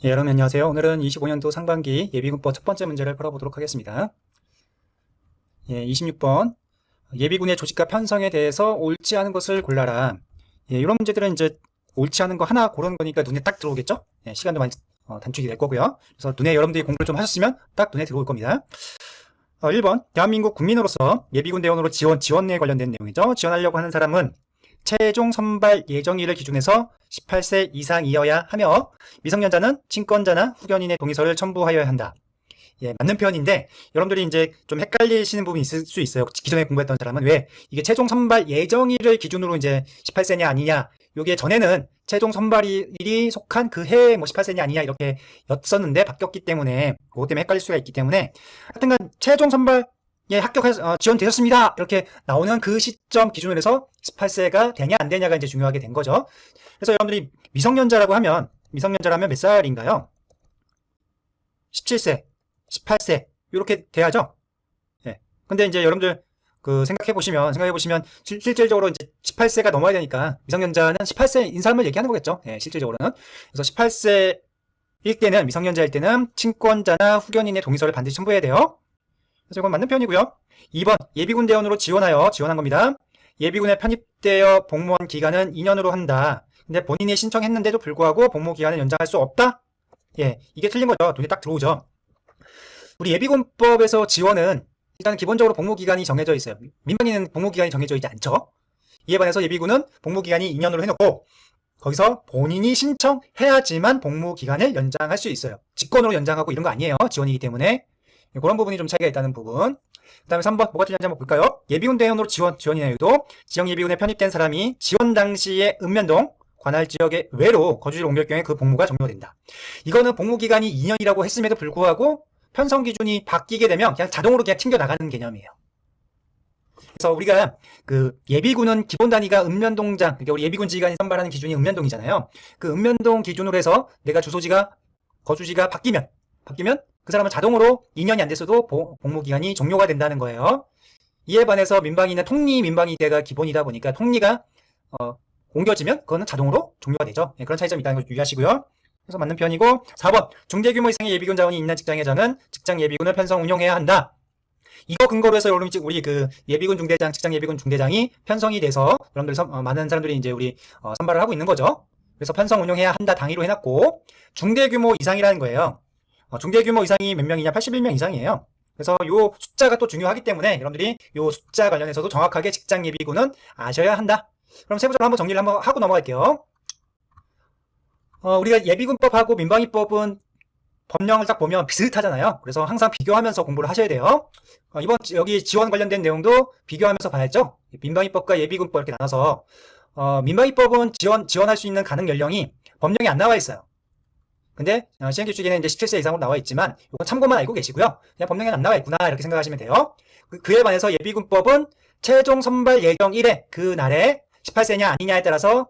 예, 여러분 안녕하세요. 오늘은 25년도 상반기 예비군법 첫 번째 문제를 풀어보도록 하겠습니다. 예, 26번 예비군의 조직과 편성에 대해서 옳지 않은 것을 골라라. 예, 이런 문제들은 이제 옳지 않은 거 하나 고르는 거니까 눈에 딱 들어오겠죠? 예, 시간도 많이 단축이 될 거고요. 그래서 눈에 여러분들이 공부를 좀 하셨으면 딱 눈에 들어올 겁니다. 1번 대한민국 국민으로서 예비군 대원으로 지원에 관련된 내용이죠. 지원하려고 하는 사람은 최종 선발 예정일을 기준해서 18세 이상이어야 하며 미성년자는 친권자나 후견인의 동의서를 첨부하여야 한다. 예, 맞는 표현인데 여러분들이 이제 좀 헷갈리시는 부분이 있을 수 있어요. 기존에 공부했던 사람은 왜 이게 최종 선발 예정일을 기준으로 이제 18세냐 아니냐, 요게 전에는 최종 선발일이 속한 그 해에 뭐 18세냐 아니냐 이렇게 였었는데 바뀌었기 때문에 그것 때문에 헷갈릴 수가 있기 때문에 하여튼간 최종 선발 예, 합격해서 지원되셨습니다. 이렇게 나오는 그 시점 기준으로 해서 18세가 되냐 안 되냐가 이제 중요하게 된 거죠. 그래서 여러분들이 미성년자라면 몇 살인가요? 17세, 18세 이렇게 돼야죠. 예. 근데 이제 여러분들 생각해 보시면 실질적으로 이제 18세가 넘어야 되니까 미성년자는 18세인 사람을 얘기하는 거겠죠. 예, 실질적으로는. 그래서 18세일 때는 미성년자일 때는 친권자나 후견인의 동의서를 반드시 첨부해야 돼요. 그래서 이건 맞는 편이고요. 2번 예비군 대원으로 지원한 겁니다. 예비군에 편입되어 복무한 기간은 2년으로 한다. 근데 본인이 신청했는데도 불구하고 복무 기간을 연장할 수 없다? 예, 이게 틀린 거죠. 눈에 딱 들어오죠. 우리 예비군법에서 지원은 일단 기본적으로 복무 기간이 정해져 있어요. 민방위는 복무 기간이 정해져 있지 않죠. 이에 반해서 예비군은 복무 기간이 2년으로 해놓고 거기서 본인이 신청해야지만 복무 기간을 연장할 수 있어요. 직권으로 연장하고 이런 거 아니에요. 지원이기 때문에. 그런 부분이 좀 차이가 있다는 부분. 그 다음에 3번 뭐가 틀렸는지 한번 볼까요? 예비군 대원으로 지원이나 유도 지역 예비군에 편입된 사람이 지원 당시에 읍면동 관할 지역의 외로 거주지를 옮길 경우에 그 복무가 종료된다. 이거는 복무 기간이 2년이라고 했음에도 불구하고 편성 기준이 바뀌게 되면 그냥 자동으로 그냥 튕겨 나가는 개념이에요. 그래서 우리가 예비군은 기본 단위가 읍면동장, 그러니까 우리 예비군 지휘관이 선발하는 기준이 읍면동이잖아요. 그 읍면동 기준으로 해서 내가 거주지가 바뀌면 그 사람은 자동으로 2년이 안 됐어도 복무 기간이 종료가 된다는 거예요. 이에 반해서 민방위는 통리 민방위대가 기본이다 보니까 통리가 옮겨지면 그거는 자동으로 종료가 되죠. 네, 그런 차이점이 있다는 걸 유의하시고요. 그래서 맞는 편이고 4번 중대규모 이상의 예비군 자원이 있는 직장회장은 직장 예비군을 편성 운영해야 한다. 이거 근거로 해서 우리 예비군 중대장, 직장 예비군 중대장이 편성이 돼서 여러분들 많은 사람들이 이제 우리 선발을 하고 있는 거죠. 그래서 편성 운영해야 한다 당위로 해놨고 중대규모 이상이라는 거예요. 중대규모 이상이 몇 명이냐? 81명 이상이에요. 그래서 요 숫자가 또 중요하기 때문에 여러분들이 요 숫자 관련해서도 정확하게 직장 예비군은 아셔야 한다. 그럼 세부적으로 한번 정리를 한번 하고 넘어갈게요. 우리가 예비군법하고 민방위법은 법령을 딱 보면 비슷하잖아요. 그래서 항상 비교하면서 공부를 하셔야 돼요. 여기 지원 관련된 내용도 비교하면서 봐야죠. 민방위법과 예비군법 이렇게 나눠서 민방위법은 지원할 수 있는 가능 연령이 법령에 안 나와 있어요. 근데 시행규칙에는 이제 17세 이상으로 나와 있지만 이건 참고만 알고 계시고요. 그냥 법령에는 안 나와 있구나 이렇게 생각하시면 돼요. 그에 반해서 예비군법은 최종 선발 예정일에 그날에 18세냐 아니냐에 따라서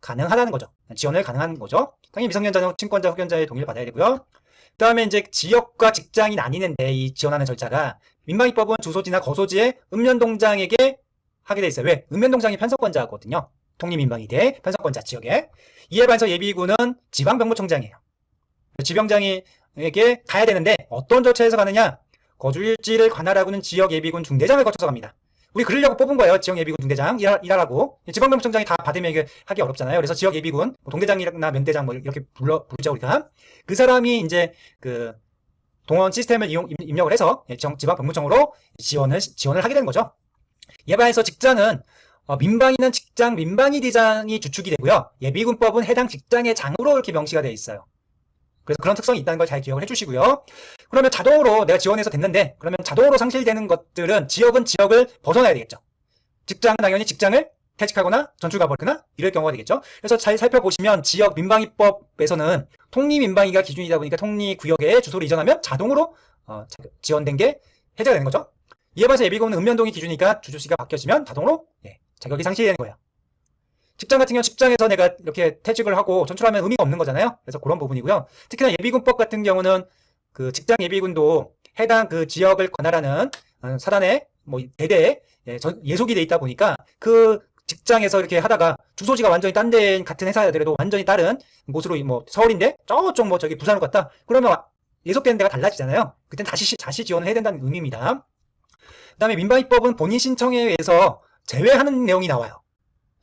가능하다는 거죠. 지원을 가능한 거죠. 당연히 미성년자는 친권자, 후견자의 동의를 받아야 되고요. 그 다음에 이제 지역과 직장이 나뉘는데 이 지원하는 절차가 민방위법은 주소지나 거소지의 읍면동장에게 하게 돼 있어요. 왜? 읍면동장이 편성권자거든요. 통립민방위대 편성권자 지역에. 이에 반해서 예비군은 지방병무청장이에요. 지병장에게 가야 되는데 어떤 절차에서 가느냐? 거주일지를 관할하고는 지역 예비군 중대장을 거쳐서 갑니다. 우리 그러려고 뽑은 거예요. 지역 예비군 중대장 일하라고. 지방병무청장이 다 받으면 이게 하기 어렵잖아요. 그래서 지역 예비군 동대장이나 면대장 뭐 이렇게 부르죠 우리가. 그 사람이 이제 동원 시스템을 입력을 해서 지방병무청으로 지원을 하게 되는 거죠. 이에 반해서 직장은 민방위는 직장 민방위대장이 주축이 되고요. 예비군법은 해당 직장의 장으로 이렇게 명시가 되어 있어요. 그래서 그런 특성이 있다는 걸 잘 기억을 해주시고요. 그러면 자동으로 내가 지원해서 됐는데 그러면 자동으로 상실되는 것들은 지역은 지역을 벗어나야 되겠죠. 직장은 당연히 직장을 퇴직하거나 전출 가버리거나 이럴 경우가 되겠죠. 그래서 잘 살펴보시면 지역 민방위법에서는 통리민방위가 기준이다 보니까 통리구역에 주소를 이전하면 자동으로 지원된 게 해제가 되는 거죠. 이에 반해서 예비군은 읍면동이 기준이니까 주소지가 바뀌어지면 자동으로 자격이 상실되는 거예요. 직장 같은 경우 직장에서 내가 이렇게 퇴직을 하고 전출하면 의미가 없는 거잖아요. 그래서 그런 부분이고요. 특히나 예비군법 같은 경우는 직장 예비군도 해당 지역을 관할하는 사단의 대대에 예속이 돼 있다 보니까 직장에서 이렇게 하다가 주소지가 완전히 딴 데 같은 회사더라도 완전히 다른 곳으로 뭐 서울인데 저쪽 뭐 저기 부산으로 갔다. 그러면 예속되는 데가 달라지잖아요. 그땐 다시 지원을 해야 된다는 의미입니다. 그다음에 민방위법은 본인 신청에 의해서 제외하는 내용이 나와요.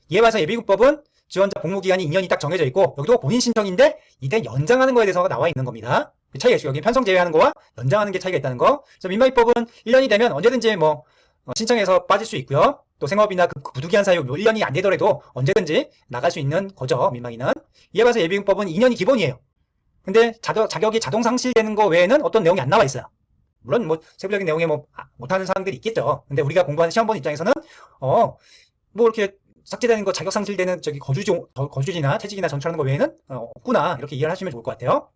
이에 반해서 예비군법은 지원자 복무기간이 2년이 딱 정해져 있고 여기도 본인 신청인데 이때 연장하는 거에 대해서가 나와 있는 겁니다. 차이가 있어요. 여기 편성 제외하는 거와 연장하는 게 차이가 있다는 거. 그래서 민방위법은 1년이 되면 언제든지 뭐 신청해서 빠질 수 있고요. 또 생업이나 그 부두기한 사유 1년이 안 되더라도 언제든지 나갈 수 있는 거죠. 민방위는. 이에 반해서 예비군법은 2년이 기본이에요. 근데 자격이 자동 상실되는 거 외에는 어떤 내용이 안 나와 있어요. 물론 뭐 세부적인 내용에 뭐 못하는 사람들이 있겠죠. 근데 우리가 공부하는 시험 보는 입장에서는 뭐 이렇게 삭제되는 거 자격 상실되는 저기 거주지나 퇴직이나 전출하는 거 외에는 없구나 이렇게 이해를 하시면 좋을 것 같아요.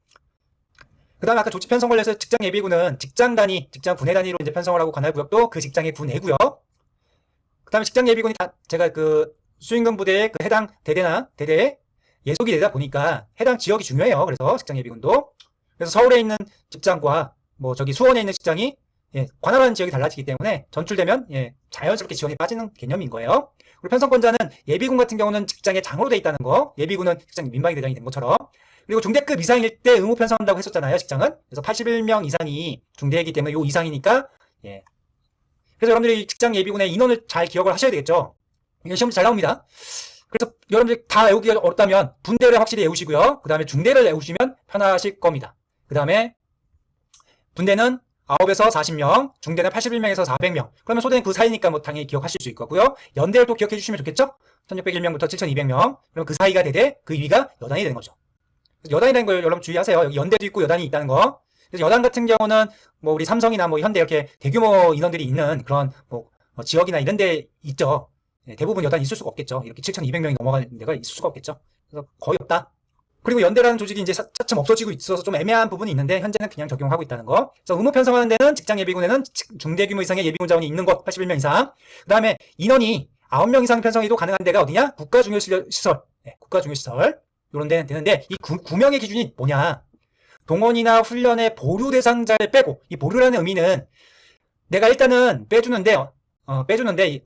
그 다음에 아까 조치 편성 관련해서 직장 예비군은 직장 단위, 직장 분해 단위로 이제 편성을 하고 관할 구역도 그 직장의 구내고요. 그 다음에 직장 예비군이 제가 그 수행군 부대의 그 해당 대대에 예속이 되다 보니까 해당 지역이 중요해요. 그래서 직장 예비군도. 그래서 서울에 있는 직장과 뭐 저기 수원에 있는 직장이 관할하는 지역이 달라지기 때문에 전출되면 자연스럽게 지원이 빠지는 개념인 거예요. 그리고 편성권자는 예비군 같은 경우는 직장의 장으로 돼 있다는 거. 예비군은 직장 민방위 대장이 된 것처럼. 그리고 중대급 이상일 때 의무 편성한다고 했었잖아요. 직장은. 그래서 81명 이상이 중대이기 때문에 요 이상이니까 그래서 여러분들이 직장 예비군의 인원을 잘 기억을 하셔야 되겠죠. 이건 시험지 잘 나옵니다. 그래서 여러분들이 다 외우기가 어렵다면 분대를 확실히 외우시고요. 그 다음에 중대를 외우시면 편하실 겁니다. 그 다음에 분대는 9에서 40명, 중대는 81명에서 400명. 그러면 소대는 그 사이니까 뭐 당연히 기억하실 수 있고요. 연대를 또 기억해 주시면 좋겠죠? 1601명부터 7200명. 그럼 그 사이가 대대, 그 위가 여단이 되는 거죠. 여단이라는 걸 여러분 주의하세요. 여기 연대도 있고 여단이 있다는 거. 그래서 여단 같은 경우는 뭐 우리 삼성이나 뭐 현대 이렇게 대규모 인원들이 있는 그런 뭐 지역이나 이런 데 있죠. 대부분 여단이 있을 수가 없겠죠. 이렇게 7200명이 넘어가는 데가 있을 수가 없겠죠. 그래서 거의 없다. 그리고 연대라는 조직이 이제 차츰 없어지고 있어서 좀 애매한 부분이 있는데 현재는 그냥 적용하고 있다는 거. 그래서 의무 편성하는 데는 직장 예비군에는 중대 규모 이상의 예비군 자원이 있는 곳 81명 이상. 그 다음에 인원이 9명 이상 편성해도 가능한 데가 어디냐? 국가중요시설. 국가중요시설. 이런 데는 되는데 이 9명의 기준이 뭐냐? 동원이나 훈련의 보류 대상자를 빼고 이 보류라는 의미는 내가 일단은 빼주는데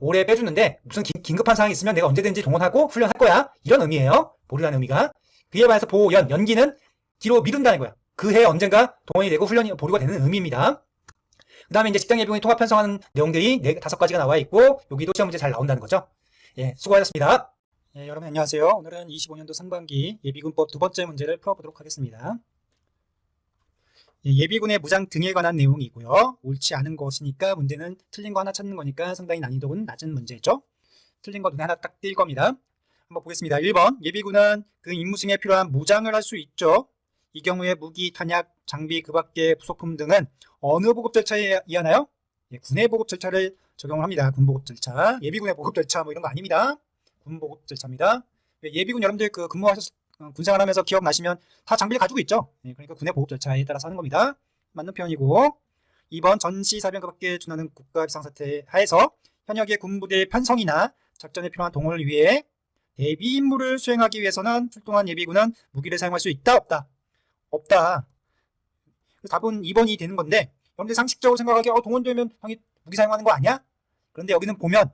올해 빼주는데 무슨 긴급한 상황이 있으면 내가 언제든지 동원하고 훈련할 거야. 이런 의미예요. 보류라는 의미가. 그에 반해서 연기는 뒤로 미룬다는 거야. 그 해 언젠가 동원이 되고 훈련이 보류가 되는 의미입니다. 그 다음에 이제 직장 예비군이 통합 편성하는 내용들이 5가지가 나와 있고 여기도 시험 문제 잘 나온다는 거죠. 수고하셨습니다. 여러분 안녕하세요. 오늘은 25년도 상반기 예비군법 두 번째 문제를 풀어보도록 하겠습니다. 예비군의 무장 등에 관한 내용이고요. 옳지 않은 것이니까 문제는 틀린 거 하나 찾는 거니까 상당히 난이도는 낮은 문제죠. 틀린 거 눈에 하나 딱 띌 겁니다. 한번 보겠습니다. 1번 예비군은 그 임무 수행에 필요한 무장을 할 수 있죠. 이 경우에 무기, 탄약, 장비, 그 밖의 부속품 등은 어느 보급 절차에 의하나요? 군의 보급 절차를 적용을 합니다. 군 보급 절차. 예비군의 보급 절차 뭐 이런 거 아닙니다. 군 보급 절차입니다. 예비군 여러분들 그 군생활하면서 기억나시면 다 장비를 가지고 있죠. 그러니까 군의 보급 절차에 따라서 하는 겁니다. 맞는 표현이고 2번 전시사병 그 밖에 준하는 국가 비상사태 하에서 현역의 군부대의 편성이나 작전에 필요한 동원을 위해 대비 임무를 수행하기 위해서는 출동한 예비군은 무기를 사용할 수 있다 없다? 없다. 답은 2번이 되는 건데 여러분들 상식적으로 생각하기에 동원되면 당연히 무기 사용하는 거 아니야? 그런데 여기는 보면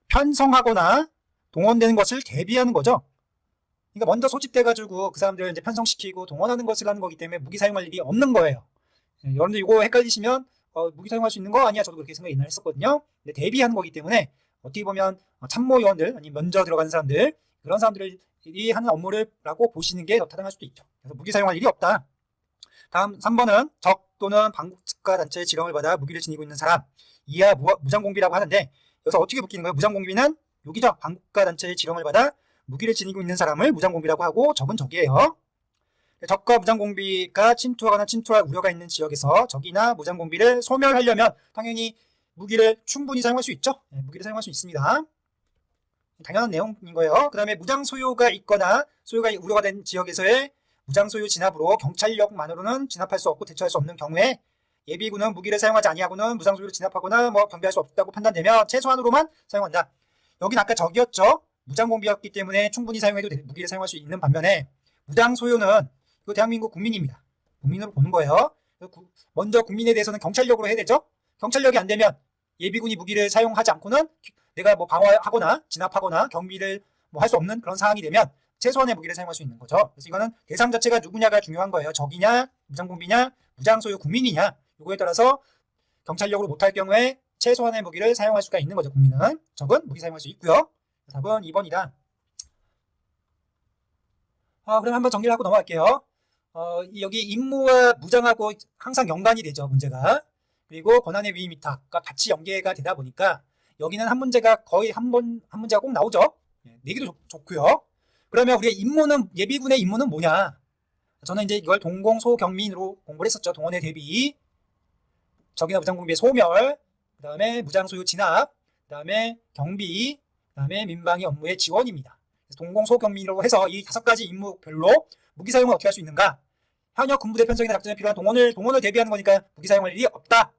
편성하거나 동원되는 것을 대비하는 거죠. 그러니까 먼저 소집돼가지고 그 사람들을 이제 편성시키고 동원하는 것을 하는 거기 때문에 무기 사용할 일이 없는 거예요. 여러분들 이거 헷갈리시면 무기 사용할 수 있는 거 아니야? 저도 그렇게 생각 옛날에 했었거든요. 근데 대비하는 거기 때문에 어떻게 보면 참모요원들 아니면 먼저 들어가는 사람들 그런 사람들이 하는 업무라고 보시는 게 더 타당할 수도 있죠. 그래서 무기 사용할 일이 없다. 다음 3번은 적 또는 반국가 단체의 지령을 받아 무기를 지니고 있는 사람 이하 무장공비라고 하는데 여기서 어떻게 묶이는 거예요? 무장공비는 여기죠. 반국가 단체의 지령을 받아 무기를 지니고 있는 사람을 무장공비라고 하고 적은 적이에요. 적과 무장공비가 침투하거나 침투할 우려가 있는 지역에서 적이나 무장공비를 소멸하려면 당연히 무기를 충분히 사용할 수 있죠. 무기를 사용할 수 있습니다. 당연한 내용인 거예요. 그 다음에 무장 소요가 있거나 소요가 우려가 된 지역에서의 무장 소요 진압으로 경찰력만으로는 진압할 수 없고 대처할 수 없는 경우에 예비군은 무기를 사용하지 아니하고는 무장 소요를 진압하거나 경비할 수 없다고 판단되면 최소한으로만 사용한다. 여긴 아까 적이었죠. 무장공비였기 때문에 충분히 사용해도 무기를 사용할 수 있는 반면에 무장 소요는 이거 대한민국 국민입니다. 국민으로 보는 거예요. 먼저 국민에 대해서는 경찰력으로 해야 되죠. 경찰력이 안 되면 예비군이 무기를 사용하지 않고는 내가 뭐 방어하거나 진압하거나 경비를 뭐 할 수 없는 그런 상황이 되면 최소한의 무기를 사용할 수 있는 거죠. 그래서 이거는 대상 자체가 누구냐가 중요한 거예요. 적이냐, 무장공비냐, 무장소유 국민이냐. 요거에 따라서 경찰력으로 못할 경우에 최소한의 무기를 사용할 수가 있는 거죠. 국민은. 적은 무기 사용할 수 있고요. 답은 2번이다. 그럼 한번 정리를 하고 넘어갈게요. 여기 임무와 무장하고 항상 연관이 되죠, 문제가. 그리고 권한의 위임 위탁과 같이 연계가 되다 보니까 여기는 한 문제가 거의 한 문제가 꼭 나오죠. 내기도 좋고요. 그러면 우리의 임무는, 예비군의 임무는 뭐냐? 저는 이제 이걸 동공소경민으로 공부를 했었죠. 동원의 대비, 적이나 무장공비의 소멸, 그 다음에 무장소유 진압, 그 다음에 경비, 그 다음에 민방위 업무의 지원입니다. 동공소경민으로 해서 이 5가지 임무별로 무기 사용을 어떻게 할 수 있는가? 현역 군부대 편성이나 작전에 필요한 동원을 대비하는 거니까 무기 사용할 일이 없다.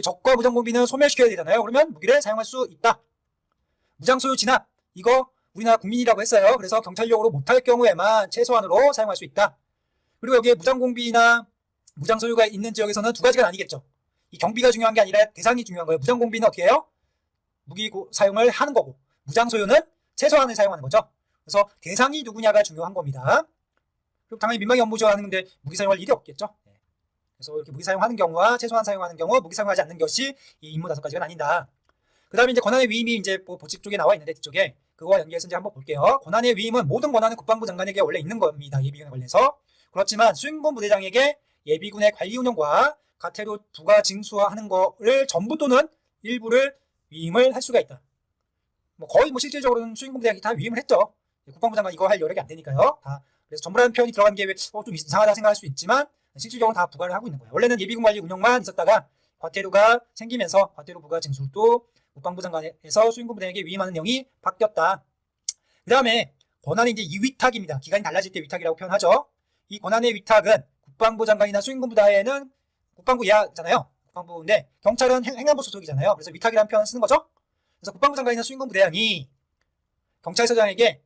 적과 무장공비는 소멸시켜야 되잖아요. 그러면 무기를 사용할 수 있다. 무장소유 진압, 이거 우리나라 국민이라고 했어요. 그래서 경찰력으로 못할 경우에만 최소한으로 사용할 수 있다. 그리고 여기에 무장공비나 무장소유가 있는 지역에서는 2가지가 나뉘겠죠. 이 경비가 중요한 게 아니라 대상이 중요한 거예요. 무장공비는 어떻게 해요? 무기 사용을 하는 거고, 무장소유는 최소한을 사용하는 거죠. 그래서 대상이 누구냐가 중요한 겁니다. 그리고 당연히 민방위 업무 지원하는데 무기 사용할 일이 없겠죠. 그래서 이렇게 무기 사용하는 경우와 최소한 사용하는 경우, 무기 사용하지 않는 것이 이 임무 5가지가 나뉜다. 그 다음에 이제 권한의 위임이 이제 뭐 보칙 쪽에 나와 있는데 뒤쪽에 그거와 연계해서 이제 한번 볼게요. 권한의 위임은 모든 권한은 국방부 장관에게 원래 있는 겁니다. 예비군에 관련해서. 그렇지만 수행군 부대장에게 예비군의 관리 운영과 가태료 부과 징수하는 거를 전부 또는 일부를 위임을 할 수가 있다. 뭐 거의 뭐 실질적으로는 수행군 부대장이 다 위임을 했죠. 국방부 장관 이거 할 여력이 안 되니까요. 다. 그래서 전부라는 표현이 들어간 게 좀 이상하다 생각할 수 있지만 실질적으로 다 부과를 하고 있는 거예요. 원래는 예비군 관리 운영만 있었다가 과태료가 생기면서 과태료 부과 징수도 국방부 장관에서 수행군 부대장에게 위임하는 내용이 바뀌었다. 그 다음에 권한의 이제 위탁입니다. 기간이 달라질 때 위탁이라고 표현하죠. 이 권한의 위탁은 국방부 장관이나 수행군 부대에는 국방부 이하잖아요. 국방부인데 경찰은 행안부 소속이잖아요. 그래서 위탁이라는 표현을 쓰는 거죠. 그래서 국방부 장관이나 수행군 부대장이 경찰서장에게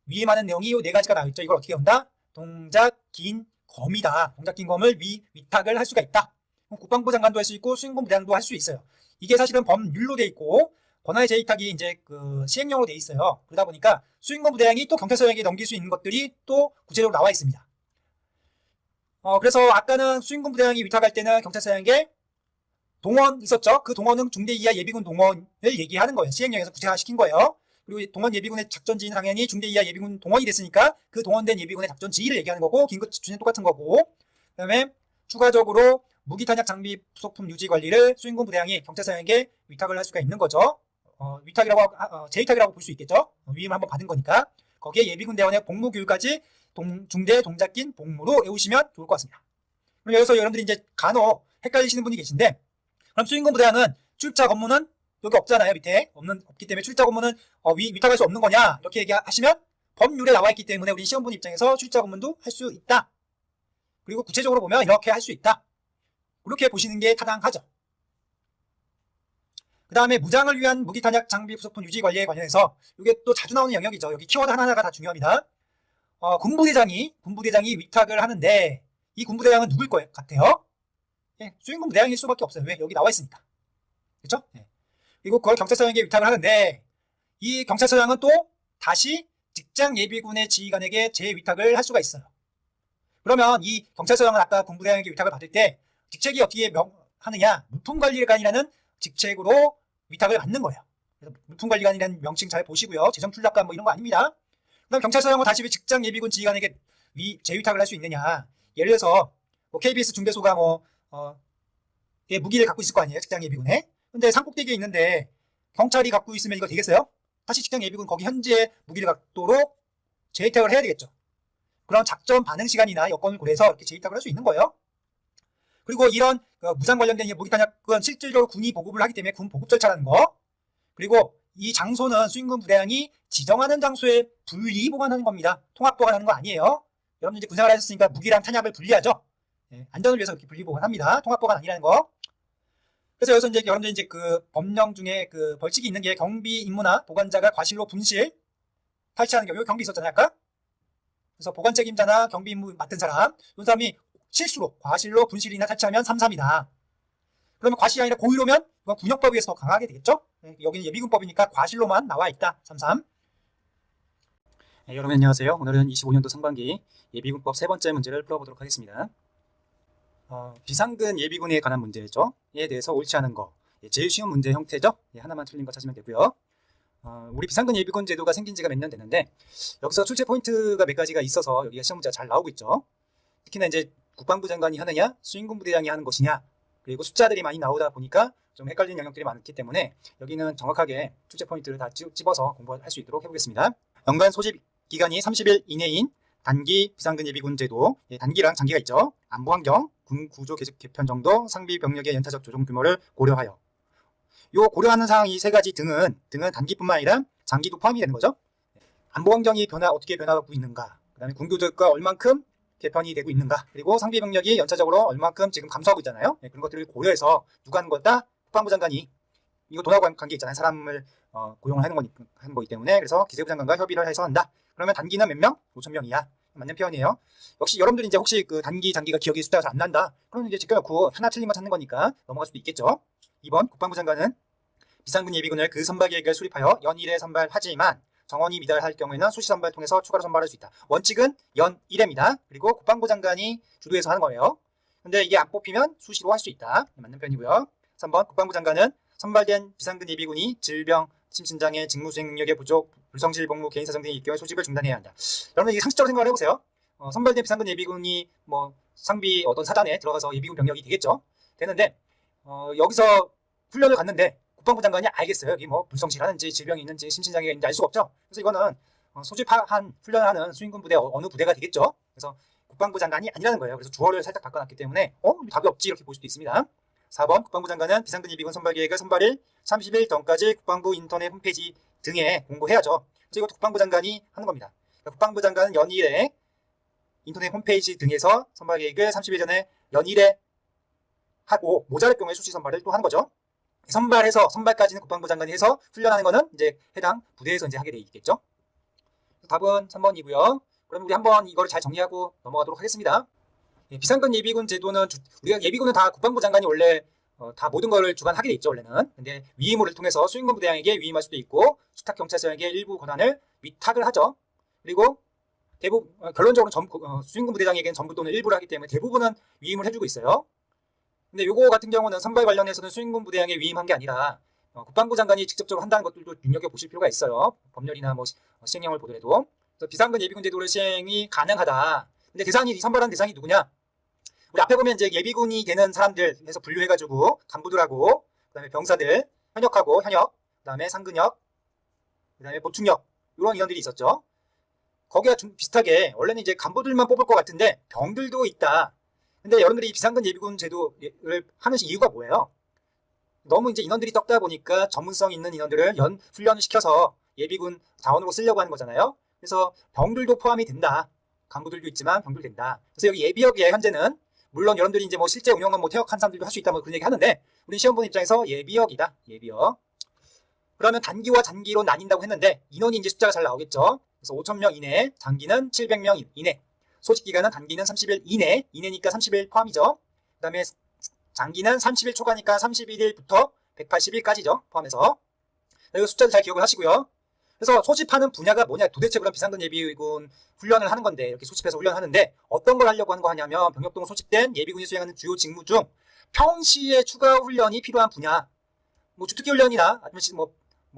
위임하는 내용이 이 4가지가 나와 있죠. 이걸 어떻게 한다? 동작 긴 검이다. 동작 긴 검을 위탁을 할 수가 있다. 국방부 장관도 할 수 있고 수행군 부대장도 할 수 있어요. 이게 사실은 법률로 돼 있고 권한의 재위탁이 이제 그 시행령으로 돼 있어요. 그러다 보니까 수행군 부대장이 또 경찰서장에게 넘길 수 있는 것들이 또 구체적으로 나와 있습니다. 그래서 아까는 수행군 부대장이 위탁할 때는 경찰서장에게 동원 있었죠. 그 동원은 중대 이하 예비군 동원을 얘기하는 거예요. 시행령에서 구체화시킨 거예요. 그리고 동원 예비군의 작전 지휘는 당연히 중대 이하 예비군 동원이 됐으니까 그 동원된 예비군의 작전 지휘를 얘기하는 거고 긴급 지휘는 똑같은 거고, 그 다음에 추가적으로 무기 탄약 장비 부속품 유지 관리를 수행군 부대장이 경찰서장에게 위탁을 할 수가 있는 거죠. 재위탁이라고 볼 수 있겠죠. 위임을 한번 받은 거니까. 거기에 예비군 대원의 복무 교육까지 중대 동작긴 복무로 외우시면 좋을 것 같습니다. 그럼 여기서 여러분들이 이제 간혹 헷갈리시는 분이 계신데, 그럼 수행군 부대장은 출입작 업무는 여기 없잖아요. 밑에 없기 때문에 출입작 업무는 위탁할 수 없는 거냐 이렇게 얘기하시면 법률에 나와 있기 때문에 우리 시험 본 입장에서 출입작 업무도 할 수 있다. 그리고 구체적으로 보면 이렇게 할 수 있다. 그렇게 보시는 게 타당하죠. 그 다음에 무장을 위한 무기 탄약 장비 부속품 유지 관리에 관련해서 이게 또 자주 나오는 영역이죠. 여기 키워드 하나하나가 다 중요합니다. 군부대장이 위탁을 하는데 이 군부대장은 누굴 것 같아요? 수행군 부대장일 수밖에 없어요. 왜? 여기 나와 있으니까. 그렇죠? 그리고 그걸 경찰서장에게 위탁을 하는데 이 경찰서장은 또 다시 직장 예비군의 지휘관에게 재위탁을 할 수가 있어요. 그러면 이 경찰서장은 아까 군부대장에게 위탁을 받을 때 직책이 어떻게 하느냐? 물품관리관이라는 직책으로 위탁을 받는 거예요. 그래서 물품관리관이라는 명칭 잘 보시고요. 재정출납관 뭐 이런 거 아닙니다. 그 다음 경찰서장은 다시 왜 직장 예비군 지휘관에게 재위탁을 할 수 있느냐? 예를 들어서 뭐 KBS 중대소가 무기를 갖고 있을 거 아니에요? 직장 예비군에. 근데 산꼭대기에 있는데 경찰이 갖고 있으면 이거 되겠어요? 다시 직장 예비군 거기 현지에 무기를 갖도록 재위탁을 해야 되겠죠. 그런 작전 반응 시간이나 여건을 고려해서 이렇게 재위탁을 할 수 있는 거예요. 그리고 이런 무장 관련된 무기 탄약은 실질적으로 군이 보급을 하기 때문에 군 보급 절차라는 거. 그리고 이 장소는 수행군 부대장이 지정하는 장소에 분리 보관하는 겁니다. 통합 보관하는 거 아니에요. 여러분 이제 군생활 하셨으니까 무기랑 탄약을 분리하죠. 안전을 위해서 이렇게 분리 보관합니다. 통합 보관 아니라는 거. 그래서 여기서 이제 여러분들 이제 그 법령 중에 그 벌칙이 있는 게 경비 임무나 보관자가 과실로 분실 탈취하는 경우, 경비 있었잖아요 아까. 그래서 보관 책임자나 경비 임무 맡은 사람, 이 사람이 실수로 과실로 분실이나 탈취하면 3.3이다. 그러면 과실이 아니라 고의로면 이건 군역법에 의해서 더 강하게 되겠죠? 네, 여기는 예비군법이니까 과실로만 나와 있다. 33. 네, 여러분 안녕하세요. 오늘은 25년도 상반기 예비군법 세 번째 문제를 풀어보도록 하겠습니다. 비상근 예비군에 관한 문제죠. 에 대해서 옳지 않은 거. 제일 쉬운 문제 형태죠. 하나만 틀린 거 찾으면 되고요. 우리 비상근 예비군 제도가 생긴 지가 몇 년 됐는데 여기서 출제 포인트가 몇 가지가 있어서 여기가 시험 문제가 잘 나오고 있죠. 특히나 이제 국방부 장관이 하느냐 수행군부대장이 하는 것이냐, 그리고 숫자들이 많이 나오다 보니까 좀 헷갈리는 영역들이 많기 때문에 여기는 정확하게 출제 포인트를 다 집어서 공부할 수 있도록 해보겠습니다. 연간 소집 기간이 30일 이내인 단기 비상근 예비군 제도, 단기랑 장기가 있죠. 안보 환경, 군 구조 개편 정도, 상비 병력의 연타적 조정 규모를 고려하여. 요 고려하는 사항 이 세 가지 등은 단기뿐만 아니라 장기도 포함이 되는 거죠. 안보 환경이 어떻게 변화하고 있는가, 그 다음에 군 구조가 얼만큼 개편이 되고 있는가, 그리고 상비 병력이 연차적으로 얼만큼 지금 감소하고 있잖아요. 그런 것들을 고려해서 누가 하는 거다? 국방부 장관이. 이거 돈하고 관계 있잖아요. 사람을 고용을 하는 거기 때문에. 그래서 기재부 장관과 협의를 해서 한다. 그러면 단기는 몇 명? 5,000명 이하. 맞는 표현이에요. 역시 여러분들이 이제 혹시 그 단기, 장기가 기억이 숫자가 잘 안 난다. 그러면 이제 제껴놓고 하나 틀린 거 찾는 거니까 넘어갈 수도 있겠죠. 2번, 국방부 장관은 비상근 예비군을 그 선발 계획을 수립하여 연 1회 선발하지만 정원이 미달할 경우에는 수시 선발 통해서 추가로 선발할 수 있다. 원칙은 연 1회입니다. 그리고 국방부 장관이 주도해서 하는 거예요. 근데 이게 안 뽑히면 수시로 할 수 있다. 맞는 편이고요. 3번, 국방부 장관은 선발된 비상근 예비군이 질병, 심신장애, 직무 수행 능력의 부족, 불성실 복무, 개인 사정 등의 경우에 소집을 중단해야 한다. 여러분 이게 상식적으로 생각을 해보세요. 선발된 비상근 예비군이 뭐 상비 어떤 사단에 들어가서 예비군 병력이 되겠죠. 되는데 여기서 훈련을 갔는데 국방부 장관이 알겠어요. 여기 뭐 불성실하는지 질병이 있는지 심신장애가 있는지 알 수가 없죠. 그래서 이거는 소집한 훈련하는 수행군 부대 어느 부대가 되겠죠. 그래서 국방부 장관이 아니라는 거예요. 그래서 주어를 살짝 바꿔놨기 때문에 답이 없지 이렇게 볼 수도 있습니다. 4번, 국방부 장관은 비상근 예비군 선발 계획을 선발일 30일 전까지 국방부 인터넷 홈페이지 등에 공고해야죠. 그래서 이것도 국방부 장관이 하는 겁니다. 그러니까 국방부 장관은 연일에 인터넷 홈페이지 등에서 선발 계획을 30일 전에 연일에 하고 모자랄 경우에 수시 선발을 또 하는 거죠. 선발까지는 국방부 장관이 해서 훈련하는 거는 이제 해당 부대에서 이제 하게 돼 있겠죠. 답은 3번이고요. 그럼 우리 한번 이거를 잘 정리하고 넘어가도록 하겠습니다. 비상근 예비군 제도는 우리가 예비군은 다 국방부 장관이 원래 다 모든 거를 주관하게 돼 있죠 원래는. 근데 위임을 통해서 수행군 부대장에게 위임할 수도 있고 수탁 경찰서에게 일부 권한을 위탁을 하죠. 그리고 대부분 결론적으로 수행군 부대장에게는 전부 또는 일부를 하기 때문에 대부분은 위임을 해주고 있어요. 근데 요거 같은 경우는 선발 관련해서는 수행군 부대장에 위임한 게 아니라 국방부 장관이 직접적으로 한다는 것들도 눈여겨보실 필요가 있어요. 법률이나 뭐 시행령을 보더라도. 그래서 비상근 예비군 제도를 시행이 가능하다. 근데 선발한 대상이 누구냐? 우리 앞에 보면 이제 예비군이 되는 사람들 해서 분류해가지고 간부들하고 그다음에 병사들, 현역하고 현역, 그다음에 상근역, 그다음에 보충역 이런 인원들이 있었죠. 거기가 좀 비슷하게 원래는 이제 간부들만 뽑을 것 같은데 병들도 있다. 근데 여러분들이 비상근 예비군 제도를 하는 이유가 뭐예요? 너무 이제 인원들이 적다 보니까 전문성 있는 인원들을 훈련을 시켜서 예비군 자원으로 쓰려고 하는 거잖아요. 그래서 병들도 포함이 된다. 간부들도 있지만 병들 된다. 그래서 여기 예비역에 현재는 물론 여러분들이 이제 뭐 실제 운영은 뭐 퇴역한 사람들도 할 수 있다 뭐 그런 얘기 하는데 우리 시험 보는 입장에서 예비역이다. 예비역. 그러면 단기와 장기로 나뉜다고 했는데 인원이 이제 숫자가 잘 나오겠죠. 그래서 5,000명 이내, 장기는 700명 이내. 소집 기간은 단기는 30일 이내니까 30일 포함이죠. 그다음에 장기는 30일 초과니까 31일부터 180일까지죠. 포함해서. 이거 숫자를 잘 기억을 하시고요. 그래서 소집하는 분야가 뭐냐? 도대체 그럼 비상근 예비군 훈련을 하는 건데 이렇게 소집해서 훈련하는데 어떤 걸 하려고 하는 거 하냐면 병력동 소집된 예비군이 수행하는 주요 직무 중 평시에 추가 훈련이 필요한 분야, 뭐 주특기 훈련이나 아니면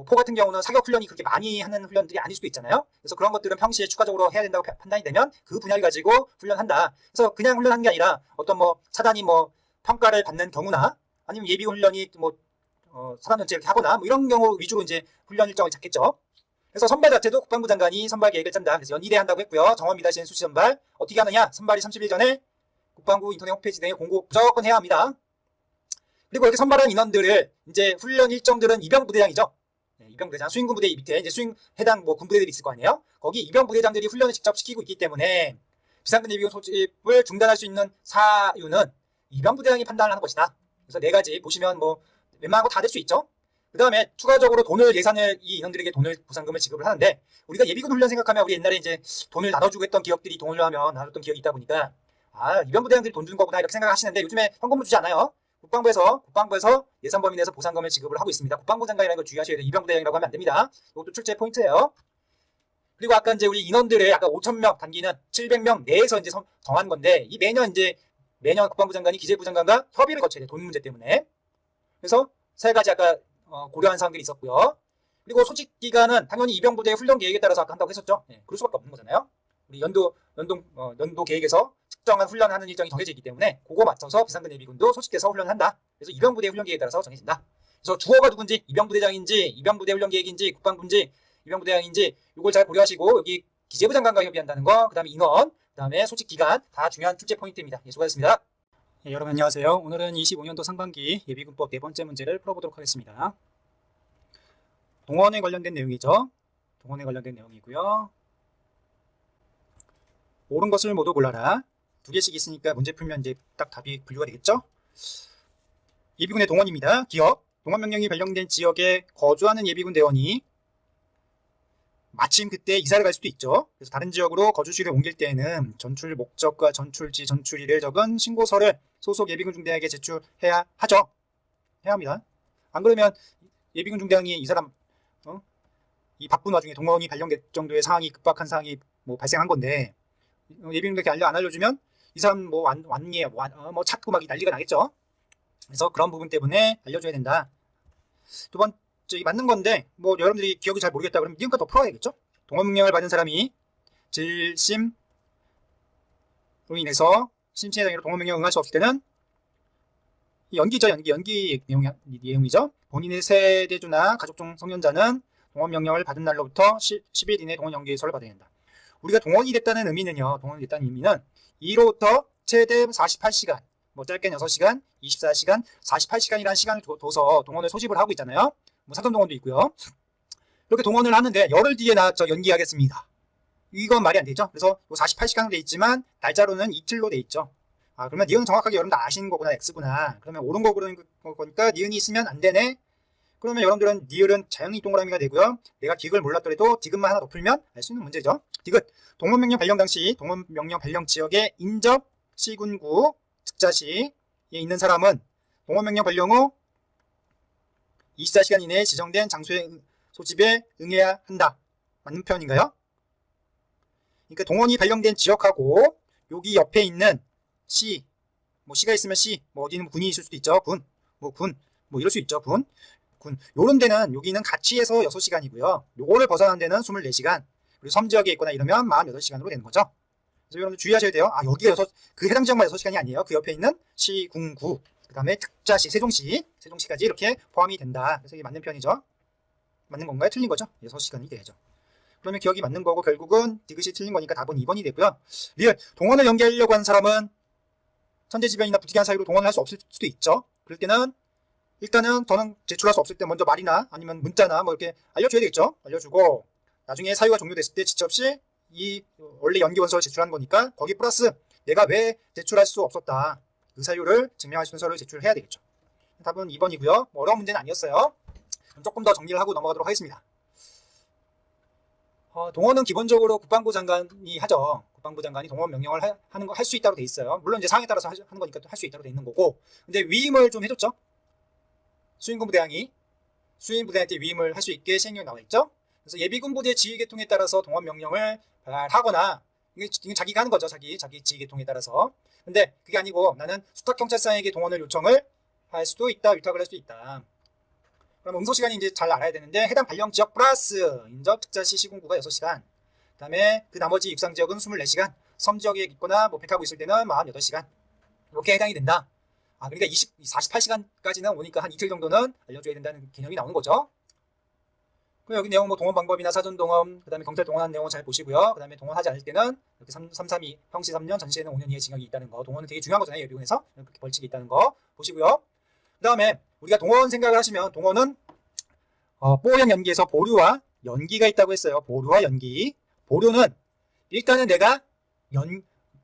포 같은 경우는 사격 훈련이 그렇게 많이 하는 훈련들이 아닐 수도 있잖아요. 그래서 그런 것들은 평시에 추가적으로 해야 된다고 판단이 되면 그 분야를 가지고 훈련한다. 그래서 그냥 훈련하는 게 아니라 어떤 사단이 평가를 받는 경우나 아니면 예비군 훈련이 사단 전체를 하거나 이런 경우 위주로 이제 훈련 일정을 잡겠죠. 그래서 선발 자체도 국방부 장관이 선발 계획을 짠다. 그래서 연일에 한다고 했고요. 정원 미달 시엔 수시 선발. 어떻게 하느냐? 선발이 30일 전에 국방부 인터넷 홈페이지 등에 공고 무조건 해야 합니다. 그리고 이렇게 선발한 인원들을 이제 훈련 일정들은 이병부대장이죠. 이병부대장, 수행군 부대 밑에 이제 해당 군부대들이 있을 거 아니에요? 거기 이병부대장들이 훈련을 직접 시키고 있기 때문에 비상근 예비군 소집을 중단할 수 있는 사유는 이병부대장이 판단을 하는 것이다. 그래서 네 가지 보시면 웬만한 거 다 될 수 있죠. 그 다음에 추가적으로 이 인원들에게 보상금을 지급을 하는데 우리가 예비군 훈련 생각하면 우리 옛날에 이제 돈을 나눠주고 했던 기업들이 돈을 하면 나눴던 기억이 있다 보니까 이병부대장들이 돈 주는 거구나 이렇게 생각하시는데 요즘에 현금을 주지 않아요. 국방부에서 예산 범위 내에서 보상금을 지급을 하고 있습니다. 국방부 장관이라는 걸 주의하셔야 돼요. 이병부대장이라고 하면 안 됩니다. 이것도 출제 포인트예요. 그리고 아까 이제 우리 인원들을 아까 5,000명 단기는 700명 내에서 이제 정한 건데, 이 매년 국방부 장관이 기재부 장관과 협의를 거쳐야 돼요. 돈 문제 때문에. 그래서 세 가지 아까 고려한 사항들이 있었고요. 그리고 소집 기간은 당연히 이병부대 훈련 계획에 따라서 아까 한다고 했었죠. 네, 그럴 수밖에 없는 거잖아요. 우리 연도 계획에서 특정한 훈련하는 일정이 정해져 있기 때문에 그거 맞춰서 비상근 예비군도 소집돼서 훈련한다. 그래서 이병부대 훈련 계획에 따라서 정해진다. 그래서 주어가 누군지, 이병부대장인지, 이병부대 훈련 계획인지, 국방부인지, 이병부대장인지 이걸 잘 고려하시고, 여기 기재부 장관과 협의한다는 거, 그 다음에 인원, 그 다음에 소집 기간 다 중요한 출제 포인트입니다. 예, 수고하셨습니다. 예, 여러분 안녕하세요. 오늘은 25년도 상반기 예비군법 네 번째 문제를 풀어보도록 하겠습니다. 동원에 관련된 내용이죠. 동원에 관련된 내용이고요. 옳은 것을 모두 골라라. 두 개씩 있으니까 문제 풀면 이제 딱 답이 분류가 되겠죠. 예비군의 동원입니다. 기업, 동원명령이 발령된 지역에 거주하는 예비군 대원이 마침 그때 이사를 갈 수도 있죠. 그래서 다른 지역으로 거주지를 옮길 때에는 전출 목적과 전출지, 전출일을 적은 신고서를 소속 예비군 중대장에게 제출해야 하죠. 해야 합니다. 안 그러면 예비군 중대장이 이 사람 이 바쁜 와중에 동원이 발령될 정도의 상황이, 급박한 상황이 뭐 발생한 건데 예비군에게 안 알려주면 이 사람 뭐 왔니 뭐 찾고 막 난리가 나겠죠. 그래서 그런 부분 때문에 알려줘야 된다. 두 번째, 맞는 건데 뭐 여러분들이 기억이 잘 모르겠다 그러면 니은과 더 풀어야 되겠죠. 동원명령을 받은 사람이 질심으로 인해서 심신의 장애로 동원명령 응할 수 없을 때는 연기죠. 연기 내용이죠. 본인의 세대주나 가족 중 성년자는 동원명령을 받은 날로부터 10일 이내 동원 연기서를 받아야 된다. 우리가 동원이 됐다는 의미는요. 동원이 됐다는 의미는 2로부터 최대 48시간, 뭐 짧게는 6시간, 24시간, 48시간이라는 시간을 둬서 동원을 소집을 하고 있잖아요. 뭐 사전동원도 있고요. 이렇게 동원을 하는데 열흘 뒤에 나 연기하겠습니다. 이건 말이 안 되죠. 그래서 48시간으로 돼 있지만 날짜로는 이틀로 돼 있죠. 아, 그러면 니은 정확하게 여러분들 아시는 거구나, X구나. 그러면 옳은 거 그러는 거니까 니은이 있으면 안 되네. 그러면 여러분들은 니을은 자연히 동그라미가 되고요. 내가 디귿을 몰랐더라도 디귿만 하나 더 풀면 알 수 있는 문제죠. 디귿, 동원명령 발령 당시 동원명령 발령 지역의 인접 시군구 특자시에 있는 사람은 동원명령 발령 후 24시간 이내에 지정된 장소의 소집에 응해야 한다. 맞는 표현인가요? 그러니까 동원이 발령된 지역하고 여기 옆에 있는 시, 뭐 시가 있으면 시, 뭐 어디는 군이 있을 수도 있죠. 군, 뭐 이럴 수 있죠. 군. 요런 데는 여기는 같이 해서 6시간이고요. 요거를 벗어난 데는 24시간. 그리고 섬 지역에 있거나 이러면 48시간으로 되는 거죠. 그래서 여러분들 주의하셔야 돼요. 아, 여기가 그 해당 지역만 6시간이 아니에요. 그 옆에 있는 시, 군, 구, 그 다음에 특자시, 세종시까지 이렇게 포함이 된다. 그래서 이게 맞는 편이죠. 맞는 건가요? 틀린 거죠? 6시간이 돼야죠. 그러면 기억이 맞는 거고 결국은 디귿이 틀린 거니까 답은 2번이 되고요. 리얼, 동원을 연기하려고 하는 사람은 천재지변이나 부득이한 사유로 동원을 할 수 없을 수도 있죠. 그럴 때는 일단은 더는 제출할 수 없을 때 먼저 말이나 아니면 문자나 뭐 이렇게 알려줘야 되겠죠. 알려주고 나중에 사유가 종료됐을 때 지체 없이 이 원래 연기 원서를 제출한 거니까 거기 플러스 내가 왜 제출할 수 없었다. 그 사유를 증명할 수 있는 서류를 제출해야 되겠죠. 답은 2번이고요. 뭐 어려운 문제는 아니었어요. 그럼 조금 더 정리를 하고 넘어가도록 하겠습니다. 동원은 기본적으로 국방부 장관이 하죠. 국방부 장관이 동원 명령을 하는 거 할 수 있다고 돼 있어요. 물론 이제 상황에 따라서 하는 거니까 또 할 수 있다고 돼 있는 거고. 근데 위임을 좀 해줬죠. 수행군부대장이 수행부대한테 위임을 할 수 있게 시행령이 나와 있죠. 그래서 예비군부대 지휘계통에 따라서 동원 명령을 발하거나 이게 자기가 하는 거죠. 자기 지휘계통에 따라서. 근데 그게 아니고 나는 수탁경찰서에게 동원을 요청을 할 수도 있다. 위탁을 할 수도 있다. 그럼 응소시간이 이제 잘 알아야 되는데 해당 발령 지역 플러스 인접 특자시 시군구가 6시간, 그 다음에 그 나머지 육상 지역은 24시간, 섬 지역에 있거나 뭐 배 타고 있을 때는 48시간 이렇게 해당이 된다. 아, 그러니까 48시간까지는 오니까 한 이틀 정도는 알려줘야 된다는 개념이 나오는 거죠. 그럼 여기 내용 뭐 동원 방법이나 사전 동원, 그 다음에 경찰 동원하는 내용을 잘 보시고요. 그 다음에 동원하지 않을 때는 이렇게 332 형시 3년, 전시에는 5년 이하의 징역이 있다는 거. 동원은 되게 중요한 거잖아요. 예비군에서 그렇게 벌칙이 있다는 거 보시고요. 그 다음에 우리가 동원 생각을 하시면 동원은 뽀형 연기에서 보류와 연기가 있다고 했어요. 보류와 연기. 보류는 일단은 내가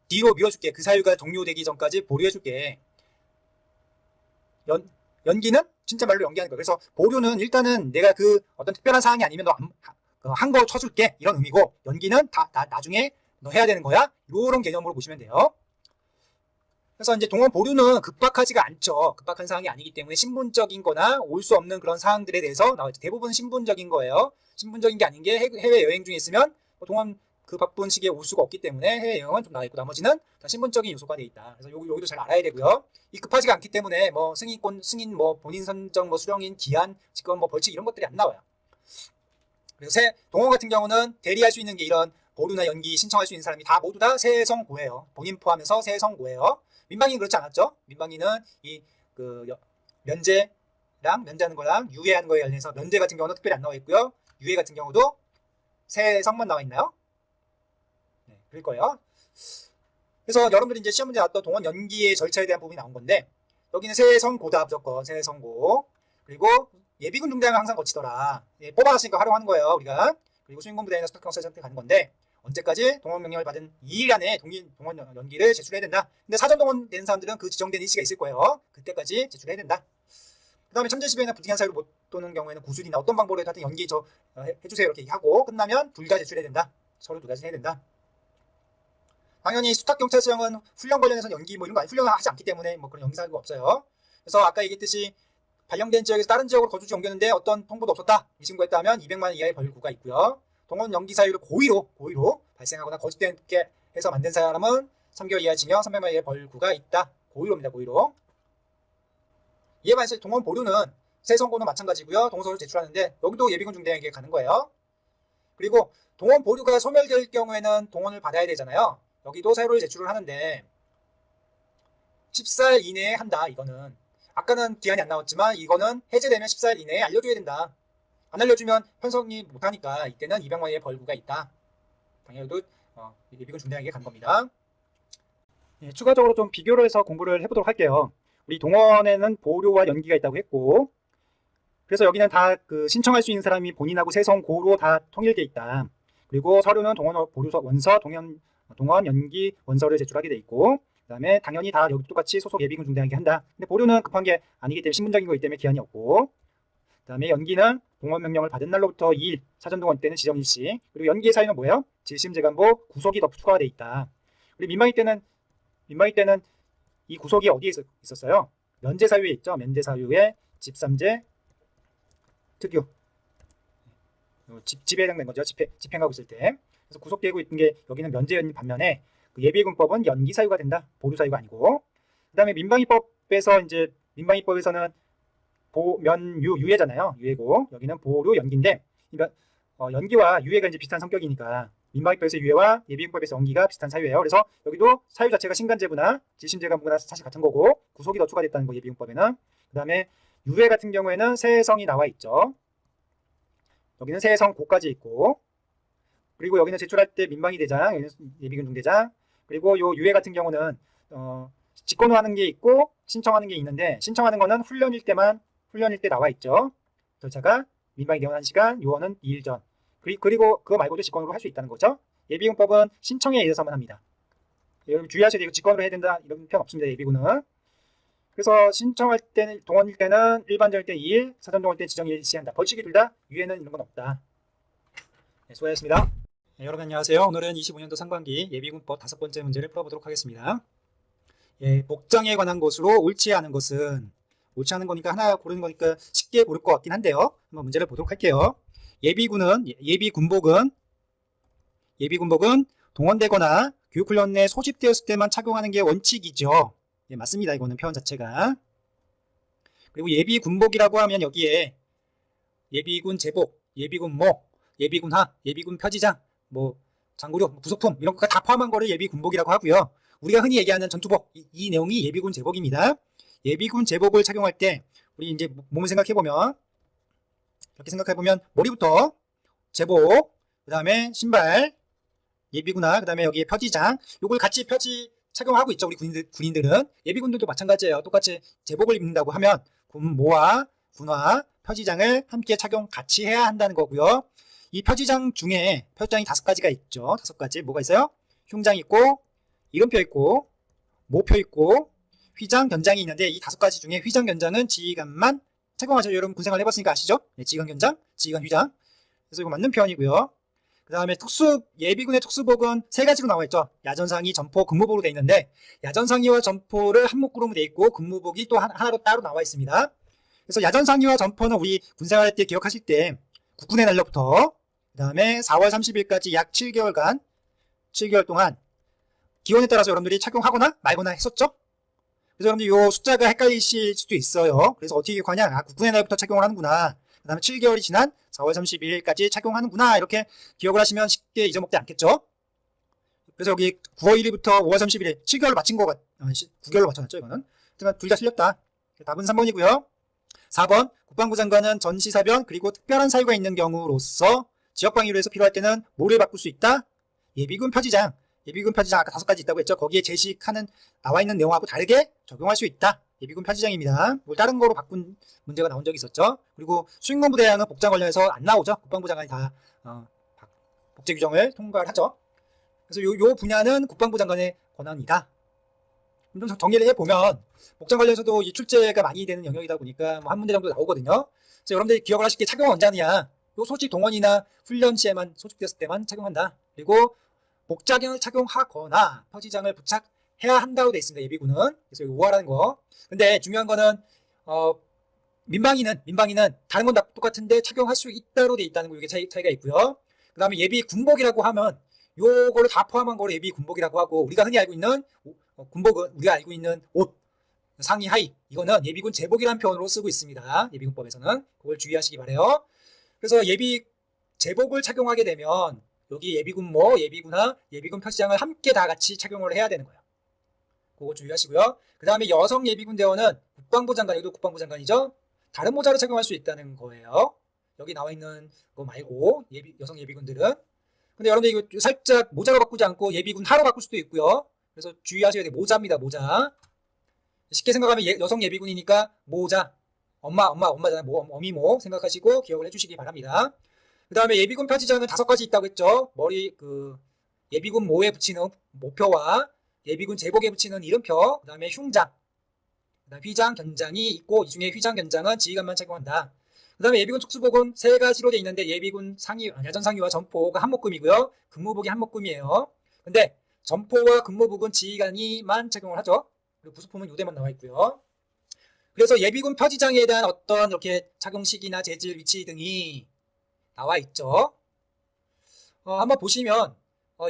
뒤로 미뤄줄게. 그 사유가 종료되기 전까지 보류해줄게. 연기는 진짜 말로 연기하는 거예요. 그래서 보류는 일단은 내가 그 어떤 특별한 사항이 아니면 너 한 거 쳐줄게 이런 의미고, 연기는 나중에 너 해야 되는 거야 이런 개념으로 보시면 돼요. 그래서 이제 동원 보류는 급박하지가 않죠. 급박한 사항이 아니기 때문에 신분적인 거나 올 수 없는 그런 사항들에 대해서 나오죠. 대부분 신분적인 거예요. 신분적인 게 아닌 게 해외 여행 중에 있으면 동원 그 바쁜 시기에 올 수가 없기 때문에 해외 여행은 좀 나가 있고 나머지는 다 신분적인 요소가 돼 있다. 그래서 여기도 잘 알아야 되고요. 이 급하지가 않기 때문에 뭐 승인 뭐 본인 선정 뭐 수령인 기한 직권 뭐 벌칙 이런 것들이 안 나와요. 그래서 동원 같은 경우는 대리할 수 있는 게 이런 보류나 연기 신청할 수 있는 사람이 다 모두 다 세성고예요. 본인 포함해서 세성고예요. 민방위는 그렇지 않았죠. 민방위는 이 면제하는 거랑 유예하는 거에 관련해서 면제 같은 경우는 특별히 안 나와 있고요. 유예 같은 경우도 세성만 나와 있나요? 네, 그럴 거예요. 그래서 여러분들이 이제 시험 문제 나왔던 동원 연기의 절차에 대한 부분이 나온 건데 여기는 세성고다 무조건 세성고. 그리고 예비군 중대장을 항상 거치더라. 예, 뽑아놨으니까 활용하는 거예요 우리가. 그리고 수행공부대행이나 수탁경찰 선택하는 건데 언제까지 동원 명령을 받은 2일 안에 동원 연기를 제출해야 된다. 근데 사전 동원 되는 사람들은 그 지정된 일시가 있을 거예요. 그때까지 제출해야 된다. 그 다음에 천재지변이나 부득이한 사유로 못 도는 경우에는 구술이나 어떤 방법으로 하여튼 연기 해주세요 이렇게 얘기하고 끝나면 둘 다 제출해야 된다. 서로 두 가지 해야 된다. 당연히 수탁경찰 수령은 훈련 관련해서 연기 뭐 이런 거 훈련을 하지 않기 때문에 뭐 그런 연기 사유가 없어요. 그래서 아까 얘기했듯이 발령된 지역에서 다른 지역으로 거주지 옮겼는데 어떤 통보도 없었다. 이 신고했다면 200만 원 이하의 벌구가 있고요. 동원 연기 사유를 고의로 발생하거나 거짓되게 해서 만든 사람은 3개월 이하 징역 300만 원 이하의 벌구가 있다. 고의로입니다. 고의로. 이에 반해서 동원 보류는 세성고는 마찬가지고요. 동서를 제출하는데 여기도 예비군 중대에게 가는 거예요. 그리고 동원 보류가 소멸될 경우에는 동원을 받아야 되잖아요. 여기도 사유를 제출을 하는데 14일 이내에 한다. 이거는 아까는 기한이 안 나왔지만 이거는 해제되면 14일 이내에 알려줘야 된다. 안 알려주면 편성이 못하니까 이때는 200만 원의 벌구가 있다. 당연히도 예비군 중대장에게 간 겁니다. 예, 추가적으로 좀 비교를 해서 공부를 해보도록 할게요. 우리 동원에는 보류와 연기가 있다고 했고 그래서 여기는 다 신청할 수 있는 사람이 본인하고 세성고로 다 통일돼 있다. 그리고 서류는 동원 보류서 원서, 동원 연기 원서를 제출하게 돼 있고 그 다음에 당연히 다 여기 똑같이 소속 예비군 중대장에게 한다. 근데 보류는 급한 게 아니기 때문에 신분적인 거기 때문에 기한이 없고 그 다음에 연기는 동원 명령을 받은 날로부터 2일 사전 동원 때는 지정 일시. 그리고 연기의 사유는 뭐예요? 질심 재간보 구속이 더 추가가 돼 있다. 우리 민방위 때는 이 구속이 어디에 있었어요? 면제 사유에 있죠. 면제 사유에 집삼제 특유 집에 해당된 거죠. 집행하고 있을 때. 그래서 구속되고 있는 게 여기는 면제인 반면에 그 예비군법은 연기 사유가 된다. 보류 사유가 아니고. 그다음에 민방위법에서는 유예잖아요. 유예고 여기는 보류 연기인데 그러니까 연기와 유예가 이제 비슷한 성격이니까 민방위법에서 유예와 예비군법에서 연기가 비슷한 사유예요. 그래서 여기도 사유 자체가 신간제부나 질심재간부나 사실 같은 거고 구속이 더 추가됐다는 거 예비군법에는. 그다음에 유예 같은 경우에는 세성이 나와 있죠. 여기는 세성고까지 있고 그리고 여기는 제출할 때 민방위 대장, 여기는 예비군 중대장. 그리고 요 유예 같은 경우는 직권호하는 게 있고 신청하는 게 있는데 신청하는 거는 훈련일 때 나와 있죠. 절차가 민방위 대원 1시간, 요원은 2일 전. 그리고 그거 말고도 직권으로 할 수 있다는 거죠. 예비군법은 신청에 의해서만 합니다. 여러분 주의하셔야 돼요. 직권으로 해야 된다 이런 표현 없습니다. 예비군은. 그래서 신청할 때는 동원일 때는 일반적일 때 2일, 사전 동원일 때 지정 일시한다. 벌칙이 둘 다 유예는 이런 건 없다. 네, 수고하셨습니다. 네, 여러분 안녕하세요. 오늘은 25년도 상반기 예비군법 5번째 문제를 풀어보도록 하겠습니다. 예, 목장에 관한 것으로 옳지 않은 거니까 하나 고르는 거니까 쉽게 고를 것 같긴 한데요. 한번 문제를 보도록 할게요. 예비군복은 동원되거나 교육훈련에 소집되었을 때만 착용하는 게 원칙이죠. 예, 맞습니다. 이거는 표현 자체가. 그리고 예비군복이라고 하면 여기에 예비군 제복, 예비군목, 예비군하, 예비군 표지장, 뭐 장구류, 부속품 이런 것까지 다 포함한 거를 예비군복이라고 하고요. 우리가 흔히 얘기하는 전투복, 이 내용이 예비군 제복입니다. 예비군 제복을 착용할 때 우리 이제 몸을 생각해보면 이렇게 생각해보면 머리부터 제복, 그 다음에 신발, 예비군화, 그 다음에 여기에 표지장, 요걸 같이 착용하고 있죠. 우리 군인들은. 예비군들도 마찬가지예요. 똑같이 제복을 입는다고 하면 군모와 군화, 표지장을 함께 착용 같이 해야 한다는 거고요. 이 표지장이 5가지가 있죠. 5가지. 뭐가 있어요? 흉장 있고, 이름표 있고, 모표 있고, 휘장, 견장이 있는데 이 5가지 중에 휘장, 견장은 지휘관만 착용하죠. 여러분 군생활 해봤으니까 아시죠? 네, 지휘관, 견장, 지휘관, 휘장. 그래서 이거 맞는 표현이고요. 그 다음에 예비군의 특수복은 세 가지로 나와 있죠. 야전상의, 점포, 근무복으로 되어 있는데, 야전상의와 점포를 한 묶으로 되어 있고, 근무복이 또 하나로 따로 나와 있습니다. 그래서 야전상의와 점포는 우리 군생활 때 기억하실 때, 국군의 날로부터, 그 다음에 4월 30일까지 약 7개월 동안, 기온에 따라서 여러분들이 착용하거나 말거나 했었죠? 그래서 여러분들 이 숫자가 헷갈리실 수도 있어요. 그래서 어떻게 하냐? 아, 국군의 날부터 착용을 하는구나. 그 다음에 7개월이 지난 4월 30일까지 착용하는구나. 이렇게 기억을 하시면 쉽게 잊어먹지 않겠죠? 그래서 여기 9월 1일부터 5월 30일에 7개월로 맞춘 거 9개월로 맞춰놨죠, 이거는. 하지만 둘 다 틀렸다. 답은 3번이고요. 4번, 국방부 장관은 전시사변 그리고 특별한 사유가 있는 경우로서 지역방위를 위해서 필요할 때는 뭐를 바꿀 수 있다? 예비군 표지장 아까 5가지 있다고 했죠. 거기에 나와 있는 내용하고 다르게 적용할 수 있다. 예비군 표지장입니다. 뭘 다른 거로 바꾼 문제가 나온 적이 있었죠. 그리고 수행본부 대항은 복장 관련해서 안 나오죠. 국방부 장관이 다 복제 규정을 통과를 하죠. 그래서 요 분야는 국방부 장관의 권한이다. 좀 정리를 해보면 복장 관련해서도 이 출제가 많이 되는 영역이다 보니까 뭐 한 문제 정도 나오거든요. 그래서 여러분들이 기억을 하실 게 착용은 언제 하느냐. 요 소집 동원이나 훈련 시에만 소집됐을 때만 착용한다. 그리고 복장을 착용하거나 표지장을 부착해야 한다고 되어 있습니다. 예비군은. 그래서 이거 우하라는 거. 근데 중요한 거는 민방위는 다른 건 다 똑같은데 착용할 수 있다로 되어 있다는 거. 이게 차이가 있고요. 그 다음에 예비 군복이라고 하면 요거를 다 포함한 거를 예비 군복이라고 하고, 우리가 흔히 알고 있는 군복은 우리가 알고 있는 옷 상의 하의, 이거는 예비군 제복이라는 표현으로 쓰고 있습니다. 예비군법에서는. 그걸 주의하시기 바래요. 그래서 예비 제복을 착용하게 되면 여기 예비군모, 예비군화, 예비군 표지장을 함께 다 같이 착용을 해야 되는 거예요. 그거 주의하시고요. 그 다음에 여성 예비군 대원은 국방부 장관, 여기도 국방부 장관이죠. 다른 모자를 착용할 수 있다는 거예요. 여기 나와 있는 거 말고 여성 예비군들은. 근데 여러분들 이거 살짝 모자로 바꾸지 않고 예비군 하로 바꿀 수도 있고요. 그래서 주의하셔야 돼요. 모자입니다. 모자. 쉽게 생각하면 여성 예비군이니까 모자. 엄마잖아요. 어미모 생각하시고 기억을 해주시기 바랍니다. 그 다음에 예비군 표지장은 5가지 있다고 했죠. 예비군 모에 붙이는 모표와 예비군 제복에 붙이는 이름표, 그 다음에 흉장, 그다음 휘장, 견장이 있고, 이 중에 휘장, 견장은 지휘관만 착용한다. 그 다음에 예비군 특수복은 3가지로 되어 있는데, 예비군 야전 상의와 점포가 한 묶음이고요. 근무복이 한 묶음이에요. 근데 점포와 근무복은 지휘관이만 착용을 하죠. 그리고 부수품은 요대만 나와 있고요. 그래서 예비군 표지장에 대한 어떤 이렇게 착용 시기나 재질, 위치 등이 나와 있죠. 한번 보시면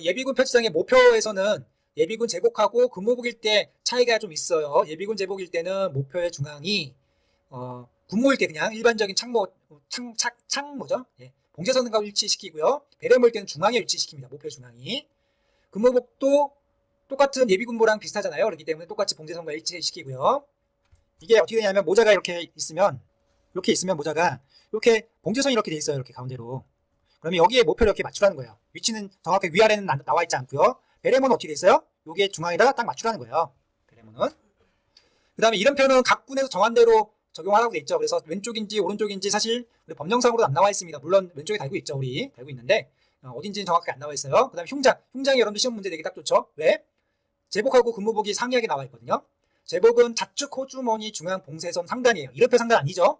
예비군 표지장의 모표에서는 예비군 제복하고 근무복일 때 차이가 좀 있어요. 예비군 제복일 때는 모표의 중앙이 군무일 때 그냥 일반적인 창모죠. 예, 봉제선과 일치시키고요. 베레모일 때는 중앙에 위치시킵니다. 모표의 중앙이. 근무복도 똑같은 예비군모랑 비슷하잖아요. 그렇기 때문에 똑같이 봉제선과 일치시키고요. 이게 어떻게 되냐면 모자가 이렇게 있으면 모자가 이렇게 봉제선이 이렇게 돼 있어요. 이렇게 가운데로. 그러면 여기에 모표를 이렇게 맞추라는 거예요. 위치는 정확하게 위아래는 나와 있지 않고요. 베레모는 어떻게 돼 있어요? 여기에 중앙에다가 딱 맞추라는 거예요. 베레모는. 그 다음에 이름표는 각 군에서 정한 대로 적용하라고 돼 있죠. 그래서 왼쪽인지 오른쪽인지 사실 우리 법령상으로도 안 나와 있습니다. 물론 왼쪽에 달고 있죠. 우리 달고 있는데 어딘지는 정확하게 안 나와 있어요. 그 다음에 흉장이 여러분들 시험 문제 내기 딱 좋죠. 왜? 제복하고 근무복이 상이하게 나와 있거든요. 제복은 좌측 호주머니 중앙 봉쇄선 상단이에요. 이름표 상단 아니죠?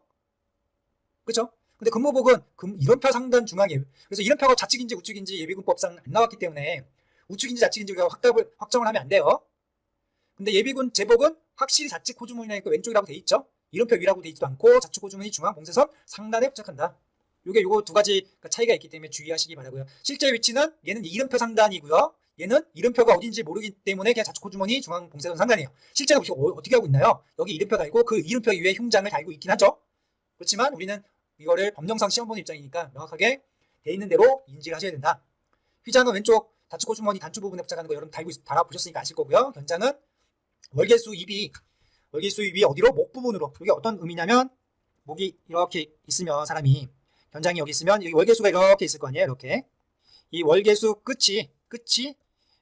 그렇죠? 근데 근무복은 이름표 상단 중앙이에요. 그래서 이름표가 좌측인지 우측인지 예비군법상 안 나왔기 때문에 우측인지 좌측인지 우리가 확정을 하면 안 돼요. 근데 예비군 제복은 확실히 좌측 호주머니니까 왼쪽이라고 돼 있죠. 이름표 위라고 돼 있지도 않고 좌측 호주머니 중앙 봉쇄선 상단에 부착한다. 요거 2가지 차이가 있기 때문에 주의하시기 바라고요. 실제 위치는 얘는 이름표 상단이고요. 얘는 이름표가 어딘지 모르기 때문에 그냥 좌측 호주머니 중앙 봉쇄선 상단이에요. 실제로 어떻게 하고 있나요? 여기 이름표 달고 그 이름표 위에 흉장을 달고 있긴 하죠. 그렇지만 우리는 이거를 법령상 시험 보는 입장이니까 명확하게 돼 있는 대로 인지를 하셔야 된다. 휘장은 왼쪽 좌측 호주머니 단추 부분에 부착하는 거 여러분 달아보셨으니까 아실 거고요. 견장은 월계수 입이 어디로? 목 부분으로. 이게 어떤 의미냐면 목이 이렇게 있으면 사람이 견장이 여기 있으면 여기 월계수가 이렇게 있을 거 아니에요. 이렇게 이 월계수 끝이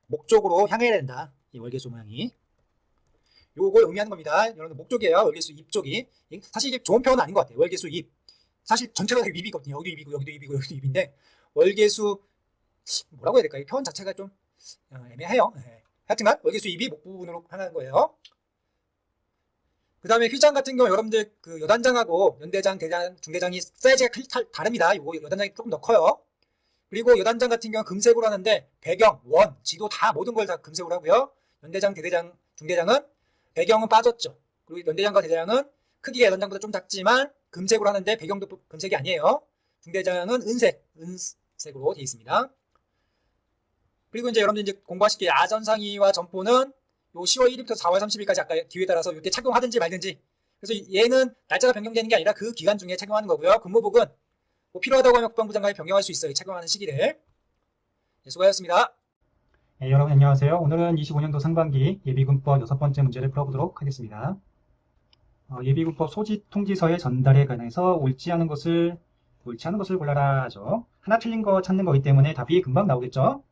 목 쪽으로 향해야 된다. 이 월계수 모양이 요걸 의미하는 겁니다. 여러분 목 쪽이에요. 월계수 입 쪽이. 사실 이게 좋은 표현은 아닌 것 같아요. 월계수 입. 사실 전체가 다 입이거든요. 여기도 입이고 여기도 입이고 여기도 입인데 월계수 뭐라고 해야 될까요? 이 표현 자체가 좀 애매해요. 네. 하여튼간 월계수 입이 목 부분으로 향하는 거예요. 그 다음에 휘장 같은 경우 여러분들 그 여단장하고 연대장, 대장, 중대장이 사이즈가 다릅니다. 이거 여단장이 조금 더 커요. 그리고 여단장 같은 경우는 금색으로 하는데 배경, 원, 지도 다 모든 걸 다 금색으로 하고요. 연대장, 대대장, 중대장은 배경은 빠졌죠. 그리고 연대장과 대대장은 크기가 여단장보다 좀 작지만 금색으로 하는데 배경도 금색이 아니에요. 중대장은 은색으로 되어 있습니다. 그리고 이제 여러분들 이제 공부하실 게 야전상의와 전포는 요 10월 1일부터 4월 30일까지 아까 기회에 따라서 이때 착용하든지 말든지. 그래서 얘는 날짜가 변경되는 게 아니라 그 기간 중에 착용하는 거고요. 근무복은 뭐 필요하다고 하면 국방부 장관이 변경할 수 있어요. 착용하는 시기를. 네, 수고하셨습니다. 네, 여러분 안녕하세요. 오늘은 25년도 상반기 예비군법 6번째 문제를 풀어보도록 하겠습니다. 예비군법 소집 통지서의 전달에 관해서 옳지 않은 것을 골라라죠. 하나 틀린 거 찾는 거기 때문에 답이 금방 나오겠죠.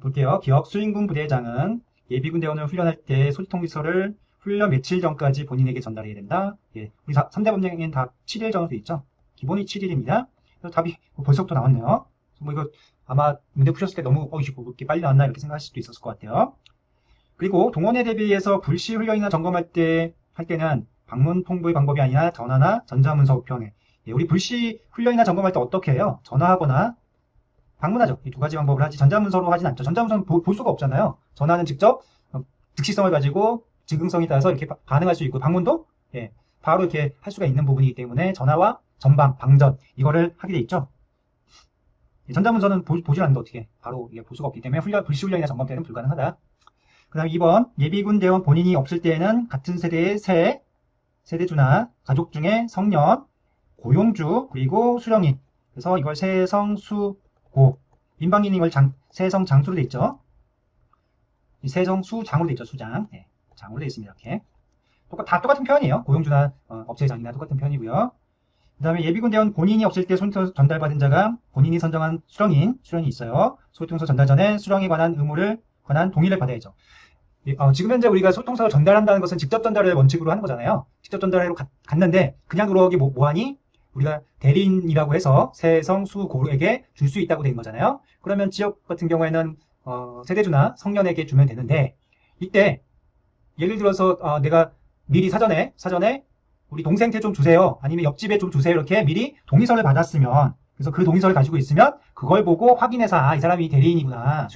볼게요. 기억 수행군 부대장은 예비군 대원을 훈련할 때 소집 통지서를 훈련 며칠 전까지 본인에게 전달해야 된다. 예, 우리 3대 법령에는 다 7일 전으로 돼 있죠. 기본이 7일입니다. 그래서 답이 벌써부터 나왔네요. 뭐 이거 아마 문제 푸셨을 때 너무 이렇게 빨리 나왔나 이렇게 생각하실 수도 있었을 것 같아요. 그리고 동원에 대비해서 불시 훈련이나 점검할 때는 방문 통보의 방법이 아니라 전화나 전자문서 우편에. 예, 우리 불시 훈련이나 점검할 때 어떻게 해요? 전화하거나 방문하죠. 이 두 가지 방법을 하지 전자문서로 하진 않죠. 전자문서는 볼 수가 없잖아요. 전화는 직접 즉시성을 가지고 증금성에 따라서 이렇게 반응할 수 있고 방문도 예, 바로 이렇게 할 수가 있는 부분이기 때문에 전화와 전방, 방전 이거를 하게 돼 있죠. 전자문서는 보질 않는데 어떻게 바로 볼 수가 없기 때문에 불시 훈련이나 점검 때는 불가능하다. 그 다음 2번 예비군 대원 본인이 없을 때에는 같은 세대의 세대주나 가족 중에 성년, 고용주 그리고 수령인. 그래서 이걸 세성수고 민방위는 이걸 세성장수로 돼 있죠. 세성수장으로 돼 있죠. 수장. 네, 장으로 돼 있습니다. 이렇게 다 똑같은 표현이에요. 고용주나 업체장이나 똑같은 표현이고요. 그 다음에 예비군 대원 본인이 없을 때 소통서 전달받은 자가 본인이 선정한 수령이 있어요. 소통서 전달 전에 수령에 관한 동의를 받아야죠. 지금 현재 우리가 소통서를 전달한다는 것은 직접 전달을 원칙으로 하는 거잖아요. 직접 전달하러 갔는데 그냥 들어오기 뭐하니? 우리가 대리인이라고 해서 세성수고에게 줄 수 있다고 된 거잖아요. 그러면 지역 같은 경우에는 세대주나 성년에게 주면 되는데 이때 예를 들어서 내가 미리 사전에 우리 동생한테 좀 주세요. 아니면 옆집에 좀 주세요. 이렇게 미리 동의서를 받았으면 그래서 그 동의서를 가지고 있으면 그걸 보고 확인해서 이 사람이 대리인이구나.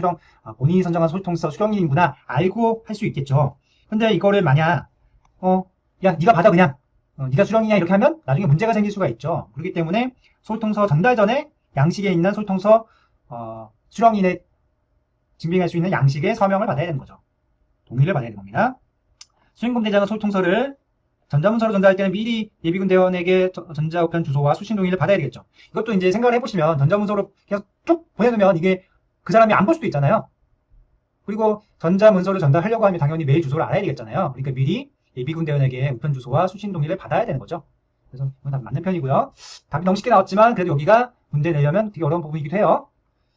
본인이 선정한 소통서 수령인이구나. 알고 할 수 있겠죠. 근데 이거를 만약 야 네가 받아 그냥 네가 수령이냐 이렇게 하면 나중에 문제가 생길 수가 있죠. 그렇기 때문에 소통서 전달 전에 양식에 있는 소통서 수령인의 증빙할 수 있는 양식의 서명을 받아야 되는 거죠. 동의를 받아야 되는 겁니다. 수행군 대장은 소통서를 전자문서로 전달할 때는 미리 예비군 대원에게 전자우편 주소와 수신 동의를 받아야 되겠죠. 이것도 이제 생각을 해보시면 전자문서로 그냥 쭉 보내놓으면 이게 그 사람이 안 볼 수도 있잖아요. 그리고 전자문서를 전달하려고 하면 당연히 메일 주소를 알아야 되겠잖아요. 그러니까 미리 예비군 대원에게 우편 주소와 수신 동의를 받아야 되는 거죠. 그래서 이건 다 맞는 편이고요. 답이 너무 쉽게 나왔지만 그래도 여기가 문제 내려면 되게 어려운 부분이기도 해요.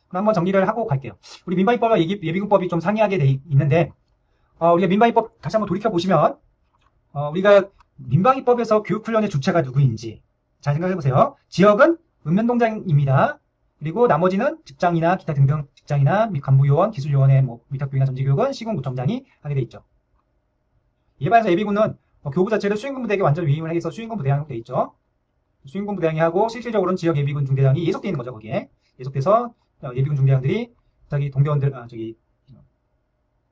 그럼 한번 정리를 하고 갈게요. 우리 민방위법과 예비군법이 좀 상이하게 돼 있는데 우리가 민방위법 다시 한번 돌이켜보시면 우리가 민방위법에서 교육훈련의 주체가 누구인지 잘 생각해보세요. 지역은 읍면동장입니다. 그리고 나머지는 직장이나 기타 등등 직장이나 간부요원, 기술요원의 위탁교육이나 전지교육은 시군구청장이 하게 돼 있죠. 이에 반해서 예비군은 교부 자체를 수행군부대에게 완전 위임을 해서 수행군부대장으로 돼 있죠. 수행군부대장이 하고 실질적으로는 지역 예비군 중대장이 예속되어 있는 거죠. 거기에 예속돼서 예비군 중대장들이 자기 동대원들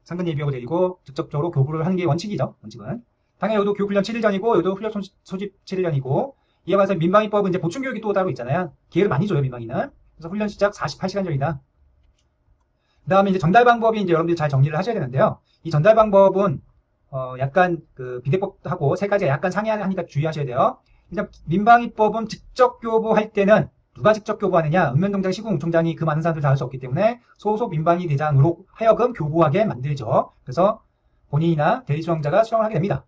상근 예비역을 데리고 직접적으로 교부를 하는 게 원칙이죠. 원칙은. 당연히 여기도 교육훈련 7일 전이고 여기도 훈련 소집 7일 전이고 이에 반해서 민방위법은 이제 보충교육이 또 따로 있잖아요. 기회를 많이 줘요. 민방위는. 그래서 훈련 시작 48시간 전이다. 그 다음에 이제 전달 방법이 이제 여러분들이 잘 정리를 하셔야 되는데요. 이 전달 방법은 약간 그 비대법하고 세 가지가 약간 상이하니까 주의하셔야 돼요. 일단 민방위법은 직접 교부할 때는 누가 직접 교부하느냐? 읍면동장 시군구청장이 그 많은 사람들 다 할 수 없기 때문에 소속 민방위 대장으로 하여금 교부하게 만들죠. 그래서 본인이나 대리수령자가 수령을 하게 됩니다.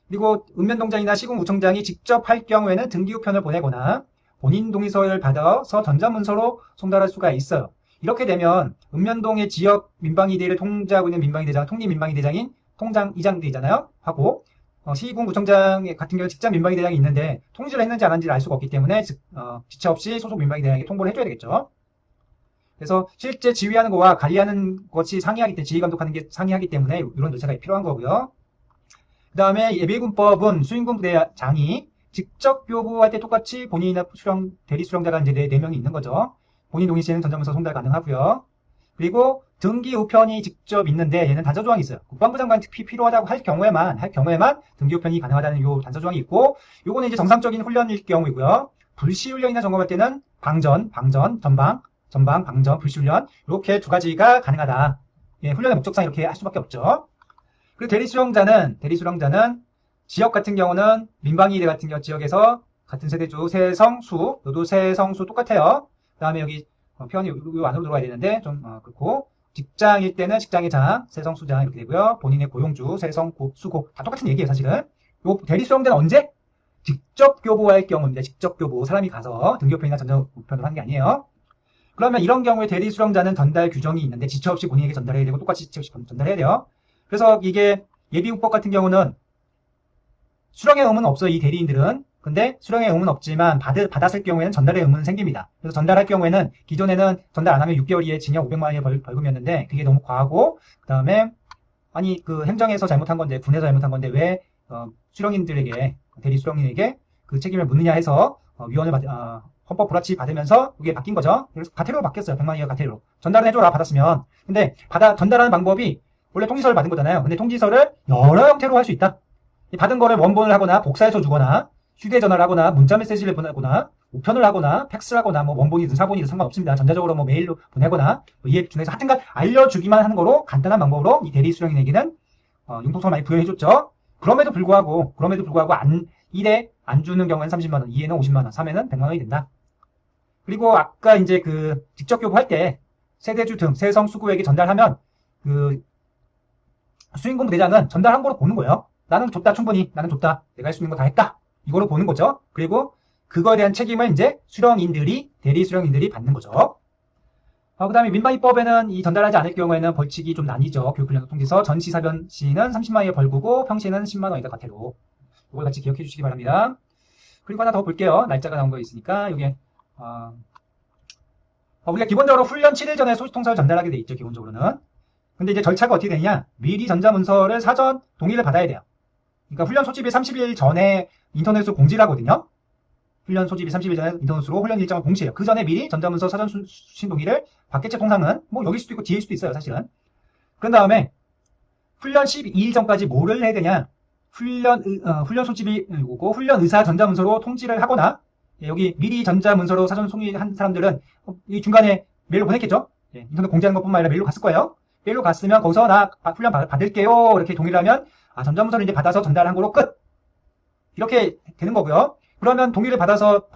그리고 읍면동장이나 시군구청장이 직접 할 경우에는 등기우편을 보내거나 본인 동의서를 받아서 전자문서로 송달할 수가 있어요. 이렇게 되면 읍면동의 지역 민방위대를 통제하고 있는 민방위대장, 통립민방위대장인 통장이장들이잖아요. 하고 시군구청장 같은 경우 직접 민방위대장이 있는데 통지를 했는지 안 했는지를 알 수가 없기 때문에 지체 없이 소속 민방위대장에게 통보를 해줘야 되겠죠. 그래서 실제 지휘하는 것과 관리하는 것이 상이하기 때문에 지휘감독하는 게 상이하기 때문에 이런 절차가 필요한 거고요. 그 다음에 예비군법은 수행군부대장이 직접 교부할 때 똑같이 본인이나 대리수령자가 이제 4명이 있는 거죠. 본인 동의 시에는 전자문서 송달 가능하고요. 그리고 등기 우편이 직접 있는데 얘는 단서 조항이 있어요. 국방부 장관 특히 필요하다고 할 경우에만 등기 우편이 가능하다는 요 단서 조항이 있고, 요거는 이제 정상적인 훈련일 경우이고요. 불시 훈련이나 점검할 때는 방전, 방전, 불시 훈련 이렇게 두 가지가 가능하다. 예, 훈련의 목적상 이렇게 할 수밖에 없죠. 그리고 대리수령자는 지역 같은 경우는 민방위대 같은 지역에서 같은 세대주 세성수, 여도 세성수 똑같아요. 그 다음에 여기 표현이 요 안으로 들어가야 되는데 좀 그렇고, 직장일 때는 직장의 장, 세성수장 이렇게 되고요. 본인의 고용주, 세성고, 수고 다 똑같은 얘기예요, 사실은. 요 대리수령자는 언제? 직접 교부할 경우입니다. 직접 교부. 사람이 가서 등기우편이나 전자우편으로 하는 게 아니에요. 그러면 이런 경우에 대리수령자는 전달 규정이 있는데 지체 없이 본인에게 전달해야 되고 똑같이 지체 없이 전달해야 돼요. 그래서 이게 예비국법 같은 경우는 수령의 의무는 없어요, 이 대리인들은. 근데 수령의 의무는 없지만 받았을 경우에는 전달의 의무는 생깁니다. 그래서 전달할 경우에는 기존에는 전달 안 하면 6개월 이에 징역 500만 원의 벌금이었는데 그게 너무 과하고, 그 다음에 아니 그 행정에서 잘못한 건데, 군에서 잘못한 건데 왜 수령인들에게, 대리 수령인에게 그 책임을 묻느냐 해서 위원을 헌법 불합치 받으면서 이게 바뀐 거죠. 그래서 가태료로 바뀌었어요. 100만 원이가 가태료로. 전달은 해줘라, 받았으면. 근데 전달하는 방법이 원래 통지서를 받은 거잖아요. 근데 통지서를 여러 형태로 할 수 있다. 받은 거를 원본을 하거나 복사해서 주거나 휴대전화를 하거나 문자 메시지를 보내거나 우편을 하거나 팩스를 하거나 뭐 원본이든 사본이든 상관없습니다. 전자적으로 뭐 메일로 보내거나 이에 준해서 하여튼간 알려주기만 하는 거로, 간단한 방법으로 이 대리 수령인에게는 융통성을 많이 부여해줬죠. 그럼에도 불구하고 일에 안 주는 경우에는 30만 원, 2에는 50만 원, 3에는 100만 원이 된다. 그리고 아까 이제 그 직접 교부할 때 세대주 등 세성 수구에게 전달하면 그 수행공 대장은 전달한 거로 보는 거예요. 나는 줬다, 충분히 나는 줬다, 내가 할 수 있는 거 다 했다, 이거로 보는 거죠. 그리고 그거에 대한 책임을 이제 대리 수령인들이 받는 거죠. 그 다음에 민방위법에는 이 전달하지 않을 경우에는 벌칙이 좀 나뉘죠. 교육훈련 통지서 전시 사변 시는 30만 원의 벌금이고 평시는 10만 원이다, 가태료. 이걸 같이 기억해 주시기 바랍니다. 그리고 하나 더 볼게요. 날짜가 나온 거 있으니까. 이게 우리가 기본적으로 훈련 7일 전에 소식통서를 전달하게 돼 있죠, 기본적으로는. 근데 이제 절차가 어떻게 되냐? 미리 전자문서를 사전 동의를 받아야 돼요. 그러니까 훈련 소집일 30일 전에 인터넷으로 공지를 하거든요. 훈련 소집일 30일 전에 인터넷으로 훈련 일정을 공지해요. 그 전에 미리 전자문서 사전 수신 동의를 받겠죠, 통상은. 뭐 여기일 수도 있고 뒤일 수도 있어요, 사실은. 그런 다음에 훈련 12일 전까지 뭐를 해야 되냐? 훈련 소집이 오고 훈련 의사 전자문서로 통지를 하거나, 여기 미리 전자문서로 사전 송이한 사람들은 이 중간에 메일로 보냈겠죠? 인터넷 공지하는 것뿐만 아니라 메일로 갔을 거예요. 메일로 갔으면 거기서 나 훈련 받을게요, 이렇게 동의를 하면 전자문서를 이제 받아서 전달한 거로 끝, 이렇게 되는 거고요. 그러면 동의를 받아서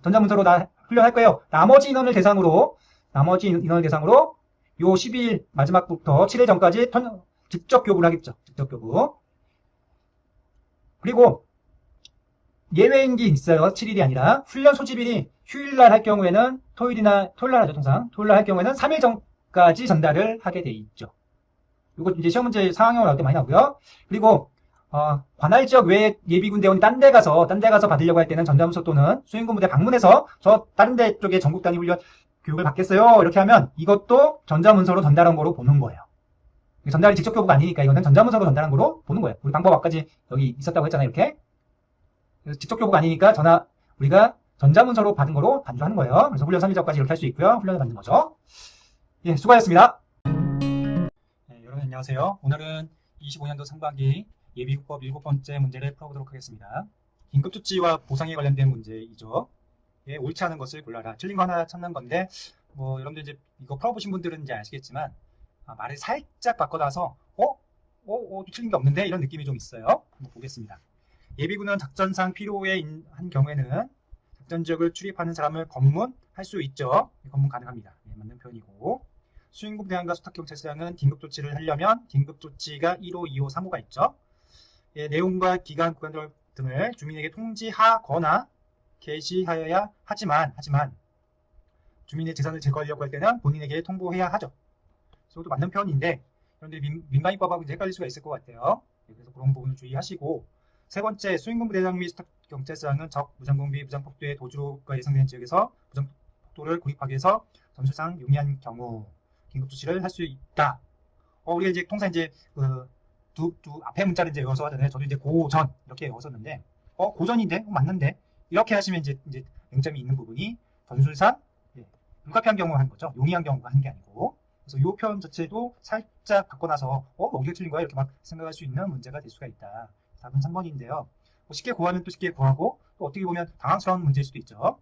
전자문서로 나 훈련할 거예요. 나머지 인원을 대상으로 요 12일 마지막부터 7일 전까지 직접 교부를 하겠죠. 직접 교부. 그리고 예외인 게 있어요. 7일이 아니라 훈련 소집일이 휴일날 할 경우에는 토요일날 하죠, 통상. 토요일날 할 경우에는 3일 전까지 전달을 하게 돼 있죠. 이거 이제 시험 문제 상황형으로 나올 때 많이 나오고요. 그리고 관할 지역 외에 예비군 대원이 딴 데 가서 받으려고 할 때는 전자문서 또는 수행군 부대 방문해서 저 다른 데 쪽에 전국 단위 훈련 교육을 받겠어요, 이렇게 하면 이것도 전자문서로 전달한 거로 보는 거예요. 전달이 직접 교부가 아니니까 이거는 전자문서로 전달한 거로 보는 거예요. 우리 방법 아까지 여기 있었다고 했잖아요, 이렇게. 그래서 직접 교부가 아니니까 우리가 전자문서로 받은 거로 단주하는 거예요. 그래서 훈련 3일 전까지 이렇게 할 수 있고요. 훈련을 받는 거죠. 예, 수고하셨습니다. 네, 여러분 안녕하세요. 오늘은 25년도 상반기 예비국법 7번째 문제를 풀어보도록 하겠습니다. 긴급조치와 보상에 관련된 문제이죠. 예, 옳지 않은 것을 골라라. 틀린 거 하나 찾는 건데, 뭐 여러분들 이제 이거 풀어보신 분들은 이제 아시겠지만 말을 살짝 바꿔놔서 틀린 게 없는데 이런 느낌이 좀 있어요. 한번 보겠습니다. 예비군은 작전상 필요에 한 경우에는 작전 지역을 출입하는 사람을 검문할 수 있죠. 검문 가능합니다. 네, 맞는 표현이고, 수행군 대원과 수탁경찰서장은 긴급조치를 하려면 긴급조치가 1호, 2호, 3호가 있죠. 예, 내용과 기간, 구간 등을 주민에게 통지하거나 게시하여야 하지만 주민의 재산을 제거하려고 할 때는 본인에게 통보해야 하죠. 이것도 맞는 표현인데 여러분들 민방위법하고 이제 헷갈릴 수가 있을 것 같아요. 그래서 그런 부분을 주의하시고, 세 번째, 수행군 부대장 및 수탁경찰서장은 적 무장공비, 무장폭도의 도주가 예상되는 지역에서 무장폭도를 구입하기 위해서 전술상 용이한 경우 긴급조치를 할 수 있다. 우리가 이제 통상 이제 앞에 문자를 이제 외워서 하잖아요. 저도 이제 고전 이렇게 외웠었는데, 고전인데 맞는데, 이렇게 하시면 이제 맹점이 있는 부분이 전술상 불가피한 경우 하는 거죠. 용이한 경우가 하는 게 아니고. 그래서 이 표현 자체도 살짝 바꿔놔서 어디가 틀린 거야? 이렇게 막 생각할 수 있는 문제가 될 수가 있다. 답은 3번인데요. 쉽게 구하면 또 쉽게 구하고 또 어떻게 보면 당황스러운 문제일 수도 있죠.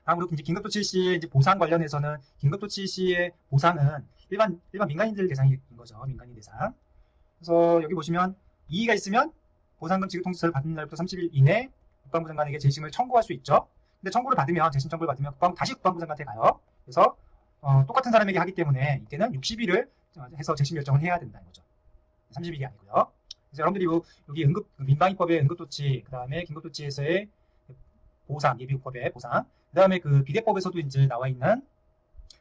다음으로 이제 긴급조치 시의 이제 보상 관련해서는 긴급조치 시의 보상은 일반 민간인들 대상인 거죠. 민간인 대상. 그래서 여기 보시면 이의가 있으면 보상금 지급 통지서를 받은 날부터 30일 이내 국방부 장관에게 재심을 청구할 수 있죠. 근데 청구를 받으면 재심 청구를 받으면 다시 국방부 장관한테 가요. 그래서 똑같은 사람에게 하기 때문에 이때는 60일을 해서 재심 결정을 해야 된다는 거죠. 30일이 아니고요. 그래서 여러분들이 여기 민방위법의 응급조치, 그 다음에 긴급조치에서의 보상, 예비국법의 보상, 그 다음에 그 비대법에서도 이제 나와 있는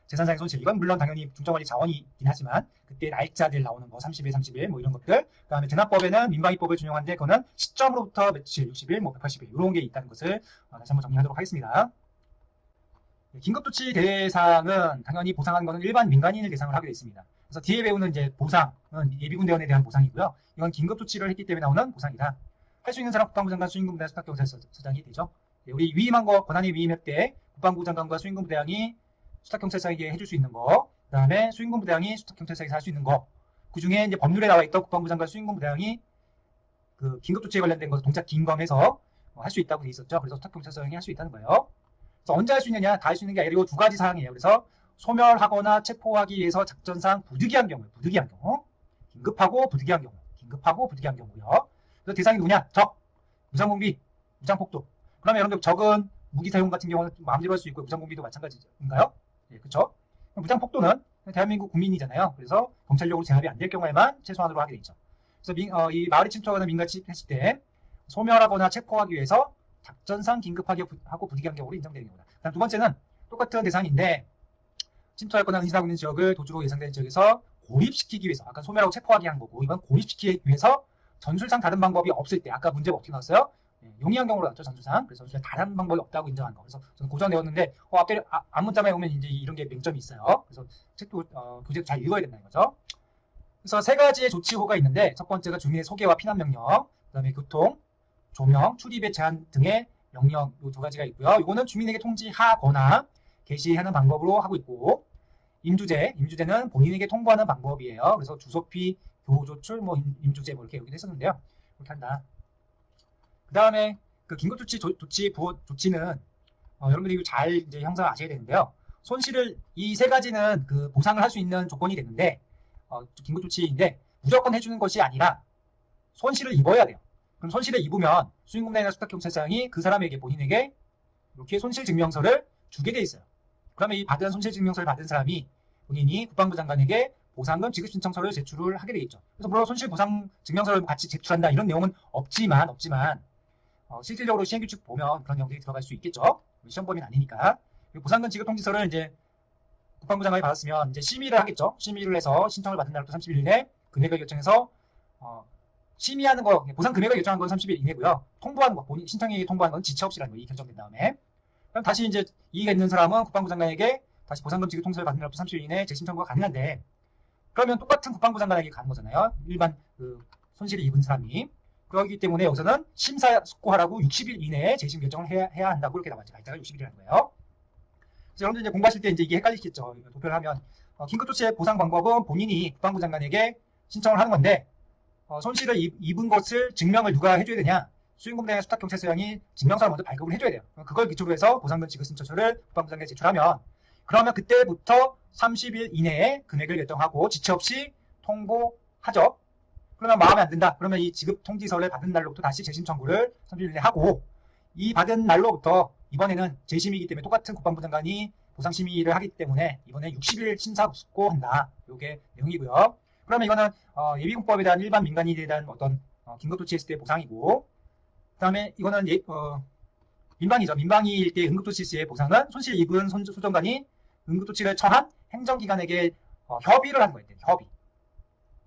재산상의 손실, 이건 물론 당연히 중점관리 자원이긴 하지만 그때 날짜들 나오는 거 30일, 30일 뭐 이런 것들, 그 다음에 대납법에는 민방위법을 준용하는데 그거는 시점으로부터 며칠, 60일, 뭐 180일 이런 게 있다는 것을 다시 한번 정리하도록 하겠습니다. 긴급조치 대상은 당연히 보상하는 것은 일반 민간인을 대상으로 하게 되어 있습니다. 그래서 뒤에 배우는 이제 보상은 예비군대원에 대한 보상이고요. 이건 긴급조치를 했기 때문에 나오는 보상이다. 할 수 있는 사람 국방부 장관, 수행군부대장, 수탁경찰서장이 되죠. 우리 위임한 거, 권한이 위임할 때 국방부 장관과 수행군부대장이 수탁경찰서에게 해줄 수 있는 거, 그 다음에 수행군부대장이 수탁경찰서에게 할 수 있는 거, 그 중에 이제 법률에 나와 있던 국방부 장관, 수행군부대장이 그 긴급조치에 관련된 것을 동작 긴검해서 할 수 있다고 돼 있었죠. 그래서 수탁경찰서장이 할 수 있다는 거예요. 그래서 언제 할 수 있느냐, 다 할 수 있는 게 아니라 이 두 가지 사항이에요. 그래서 소멸하거나 체포하기 위해서 작전상 부득이한 경우, 긴급하고 부득이한 경우고요. 그래서 대상이 누구냐? 적, 무장공비, 무장폭도. 그러면 여러분들 적은 무기 사용 같은 경우는 마음대로 할 수 있고 무장공비도 마찬가지인가요? 예, 그렇죠. 무장폭도는 대한민국 국민이잖아요. 그래서 경찰력으로 제압이 안 될 경우에만 최소한으로 하게 돼 있죠. 그래서 이 마을에 침투하거나 민가에 침입했을 때 소멸하거나 체포하기 위해서 작전상 긴급하게 하고 부득이한 경우로 인정되는 경우다. 그다음 두 번째는 똑같은 대상인데 침투하거나 은신하고 있는 지역을 도주로 예상되는 지역에서 고립시키기 위해서, 아까 소멸하고 체포하기 한 거고 이건 고립시키기 위해서 전술상 다른 방법이 없을 때, 아까 문제가 어떻게 나왔어요? 용이한 경우로 나왔죠, 전술상. 그래서 다른 방법이 없다고 인정한 거. 그래서 저는 고전 내었는데 앞에 앞문자만 오면 이제 이런 게 맹점이 있어요. 그래서 책도 교재도 잘 읽어야 된다는 거죠. 그래서 세 가지의 조치호가 있는데 첫 번째가 주민의 소개와 피난 명령, 그다음에 교통, 조명, 출입의 제한 등의 명령, 이 두 가지가 있고요. 이거는 주민에게 통지하거나 게시하는 방법으로 하고 있고, 임주제는 본인에게 통보하는 방법이에요. 그래서 주소피, 교조출, 뭐 임주제 뭐 이렇게 여기도 했었는데요. 그렇게 한다. 그 다음에 그 긴급조치 조치는 여러분들이 잘 이제 형상을 아셔야 되는데요. 손실을 이 세 가지는 그 보상을 할 수 있는 조건이 되는데 긴급조치인데 무조건 해주는 것이 아니라 손실을 입어야 돼요. 그럼 손실을 입으면 수행공단이나 수탁경찰서장이 그 사람에게 본인에게 이렇게 손실증명서를 주게 돼 있어요. 그러면 이 손실증명서를 받은 사람이 본인이 국방부 장관에게 보상금 지급신청서를 제출을 하게 되겠죠. 그래서 물론 손실보상증명서를 같이 제출한다 이런 내용은 없지만 실질적으로 시행규칙 보면 그런 내용들이 들어갈 수 있겠죠. 시험 범위는 아니니까. 보상금 지급통지서를 이제 국방부 장관이 받았으면 이제 심의를 하겠죠. 심의를 해서 신청을 받은 날부터 30일 이내 금액을 결정해서 심의하는 거, 보상 금액을 결정한 건 30일 이내고요. 통보하는 거, 본인 신청이 통보하는 건 지체 없이라는 거, 이 결정된 다음에. 그럼 다시 이제 이의가 있는 사람은 국방부 장관에게 다시 보상금 지급 통지서를 받은 날부터 30일 이내 재심 청구가 가능한데, 그러면 똑같은 국방부 장관에게 가는 거잖아요. 일반 그 손실을 입은 사람이. 그렇기 때문에 여기서는 심사숙고하라고 60일 이내에 재심 결정을 해야 한다고 이렇게 나왔죠. 날짜가 60일이라는 거예요. 그래서 여러분들 이제 공부하실 때 이제 이게 헷갈리시겠죠. 도표를 하면 긴급조치의 보상 방법은 본인이 국방부 장관에게 신청을 하는 건데 손실을 입은 것을 증명을 누가 해줘야 되냐? 수행공단의 수탁경찰서장이 증명서를 먼저 발급을 해줘야 돼요. 그걸 기초로 해서 보상금 지급 신청서를 국방부 장관에 제출하면 그러면 그때부터 30일 이내에 금액을 결정하고 지체 없이 통보하죠. 그러면 마음에 안 든다. 그러면 이 지급 통지서를 받은 날로부터 다시 재심 청구를 30일 이내에 하고 이 받은 날로부터 이번에는 재심이기 때문에 똑같은 국방부 장관이 보상심의를 하기 때문에 이번에 60일 심사숙고한다. 이게 내용이고요. 그러면 이거는 예비군법에 대한 일반 민간인에 대한 어떤 긴급조치했을 때 보상이고 그 다음에 이거는 민방위죠. 민방위일 때 응급조치 시의 보상은 손실 입은 소정관이 응급조치를 처한 행정기관에게 협의를 하는 거예요.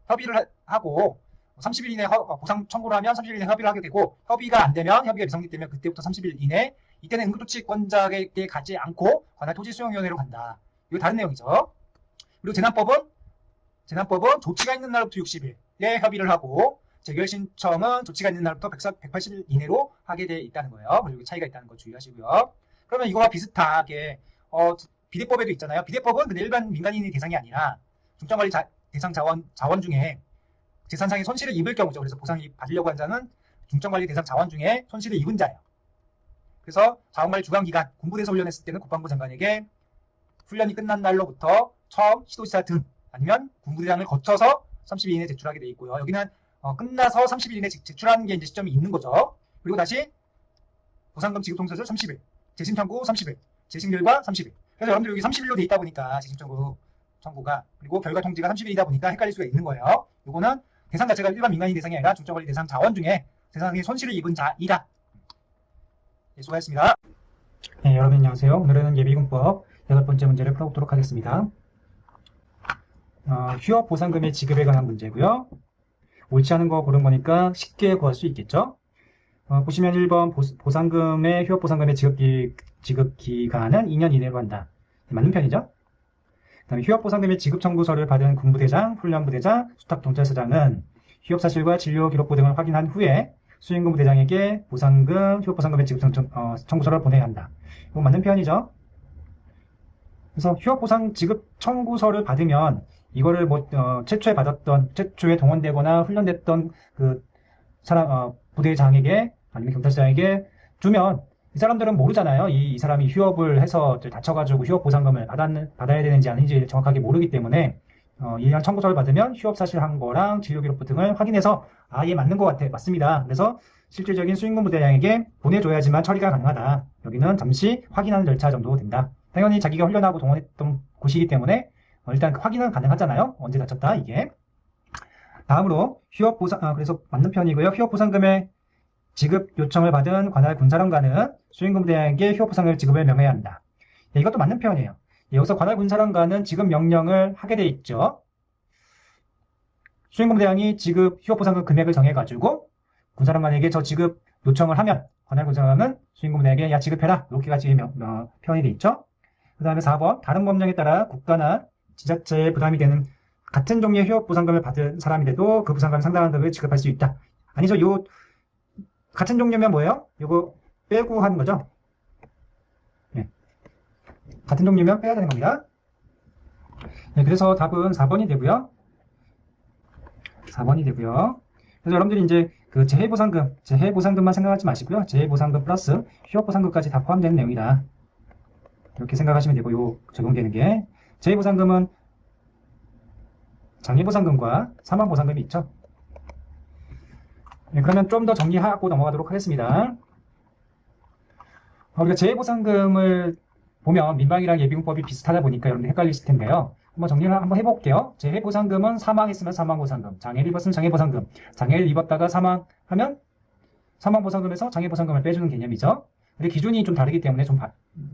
협의를 하고 30일 이내 보상 청구를 하면 30일 이내 협의를 하게 되고 협의가 안 되면 협의가 미성립되면 그때부터 30일 이내 이때는 응급조치권자에게 가지 않고 관할 토지수용위원회로 간다. 이거 다른 내용이죠. 그리고 재난법은 조치가 있는 날부터 60일에 협의를 하고 재결 신청은 조치가 있는 날부터 180일 이내로 하게 돼 있다는 거예요. 그리고 차이가 있다는 거 주의하시고요. 그러면 이거와 비슷하게 비대법에도 있잖아요. 비대법은 근데 일반 민간인이 대상이 아니라 중점관리 대상 자원 중에 재산상의 손실을 입을 경우죠. 그래서 보상이 받으려고 한 자는 중점관리 대상 자원 중에 손실을 입은 자예요. 그래서 자원관리 주관기간, 군부대에서 훈련했을 때는 국방부 장관에게 훈련이 끝난 날로부터 처음 시도시사 등 아니면 군부대장을 거쳐서 30일 이내에 제출하게 돼 있고요. 여기는 끝나서 30일 이내에 제출하는 게 이제 시점이 있는 거죠. 그리고 다시 보상금 지급 통지서를 30일, 재심 청구 30일, 재심 결과 30일. 그래서 여러분들 여기 30일로 돼 있다 보니까 재심 청구가 그리고 결과 통지가 30일이다 보니까 헷갈릴 수가 있는 거예요. 요거는 대상 자체가 일반 민간인 대상이 아니라 중점관리 대상 자원 중에 재산상의 손실을 입은 자이다. 네, 수고하셨습니다. 네, 여러분 안녕하세요. 오늘은 예비군법 8번째 문제를 풀어보도록 하겠습니다. 휴업 보상금의 지급에 관한 문제고요. 옳지 않은 거 고른 거니까 쉽게 구할 수 있겠죠. 보시면 1번 보상금의 휴업 보상금의 지급 기간은 2년 이내로 한다. 맞는 편이죠. 그다음에 휴업 보상금의 지급 청구서를 받은 군부대장, 훈련부대장, 수탁경찰서장은 휴업 사실과 진료 기록부 등을 확인한 후에 수행군부대장에게 보상금, 휴업 보상금의 지급 청구서를 보내야 한다. 이거 맞는 편이죠. 그래서 휴업 보상 지급 청구서를 받으면 이거를 최초에 동원되거나 훈련됐던 그 사람 부대장에게 아니면 경찰서장에게 주면 이 사람들은 모르잖아요. 이 사람이 휴업을 해서 다쳐가지고 휴업 보상금을 받아야 되는지 아닌지 정확하게 모르기 때문에 이런 청구서를 받으면 휴업 사실한 거랑 진료 기록부 등을 확인해서 얘 맞는 것 같아, 맞습니다. 그래서 실질적인 수행군 부대장에게 보내줘야지만 처리가 가능하다. 여기는 잠시 확인하는 절차 정도 된다. 당연히 자기가 훈련하고 동원했던 곳이기 때문에 일단 확인은 가능하잖아요. 언제 다쳤다 이게. 다음으로 휴업 보상 그래서 맞는 편이고요. 휴업 보상금의 지급 요청을 받은 관할 군사령관은 수행군부대장에게 휴업 보상금을 지급을 명해야 한다. 이것도 맞는 편이에요. 여기서 관할 군사령관은 지급 명령을 하게 돼 있죠. 수행군부대장이 지급 휴업 보상금 금액을 정해가지고 군사령관에게 저 지급 요청을 하면 관할 군사령관은 수행군부대장에게 야 지급해라 이렇게까지 표현이 돼 있죠. 그 다음에 4번 다른 법령에 따라 국가나 지자체에 부담이 되는 같은 종류의 휴업 보상금을 받은 사람이라도 그 보상금을 상당한 금액을 지급할 수 있다. 아니죠. 요 같은 종류면 뭐예요? 요거 빼고 하는 거죠. 네. 같은 종류면 빼야 되는 겁니다. 네, 그래서 답은 4번이 되고요. 4번이 되고요. 그래서 여러분들이 이제 그 재해보상금만 생각하지 마시고요. 재해보상금 플러스 휴업보상금까지 다 포함되는 내용이다. 이렇게 생각하시면 되고, 요 적용되는 게 재해보상금은 장애보상금과 사망보상금이 있죠. 네, 그러면 좀 더 정리하고 넘어가도록 하겠습니다. 우리가 재해보상금을 보면 민방위랑 예비군법이 비슷하다 보니까 여러분들 헷갈리실 텐데요. 한번 정리를 한번 해볼게요. 재해보상금은 사망했으면 사망보상금, 장애를 입었으면 장애보상금, 장애를 입었다가 사망하면 사망보상금에서 장애보상금을 빼주는 개념이죠. 근데 기준이 좀 다르기 때문에 좀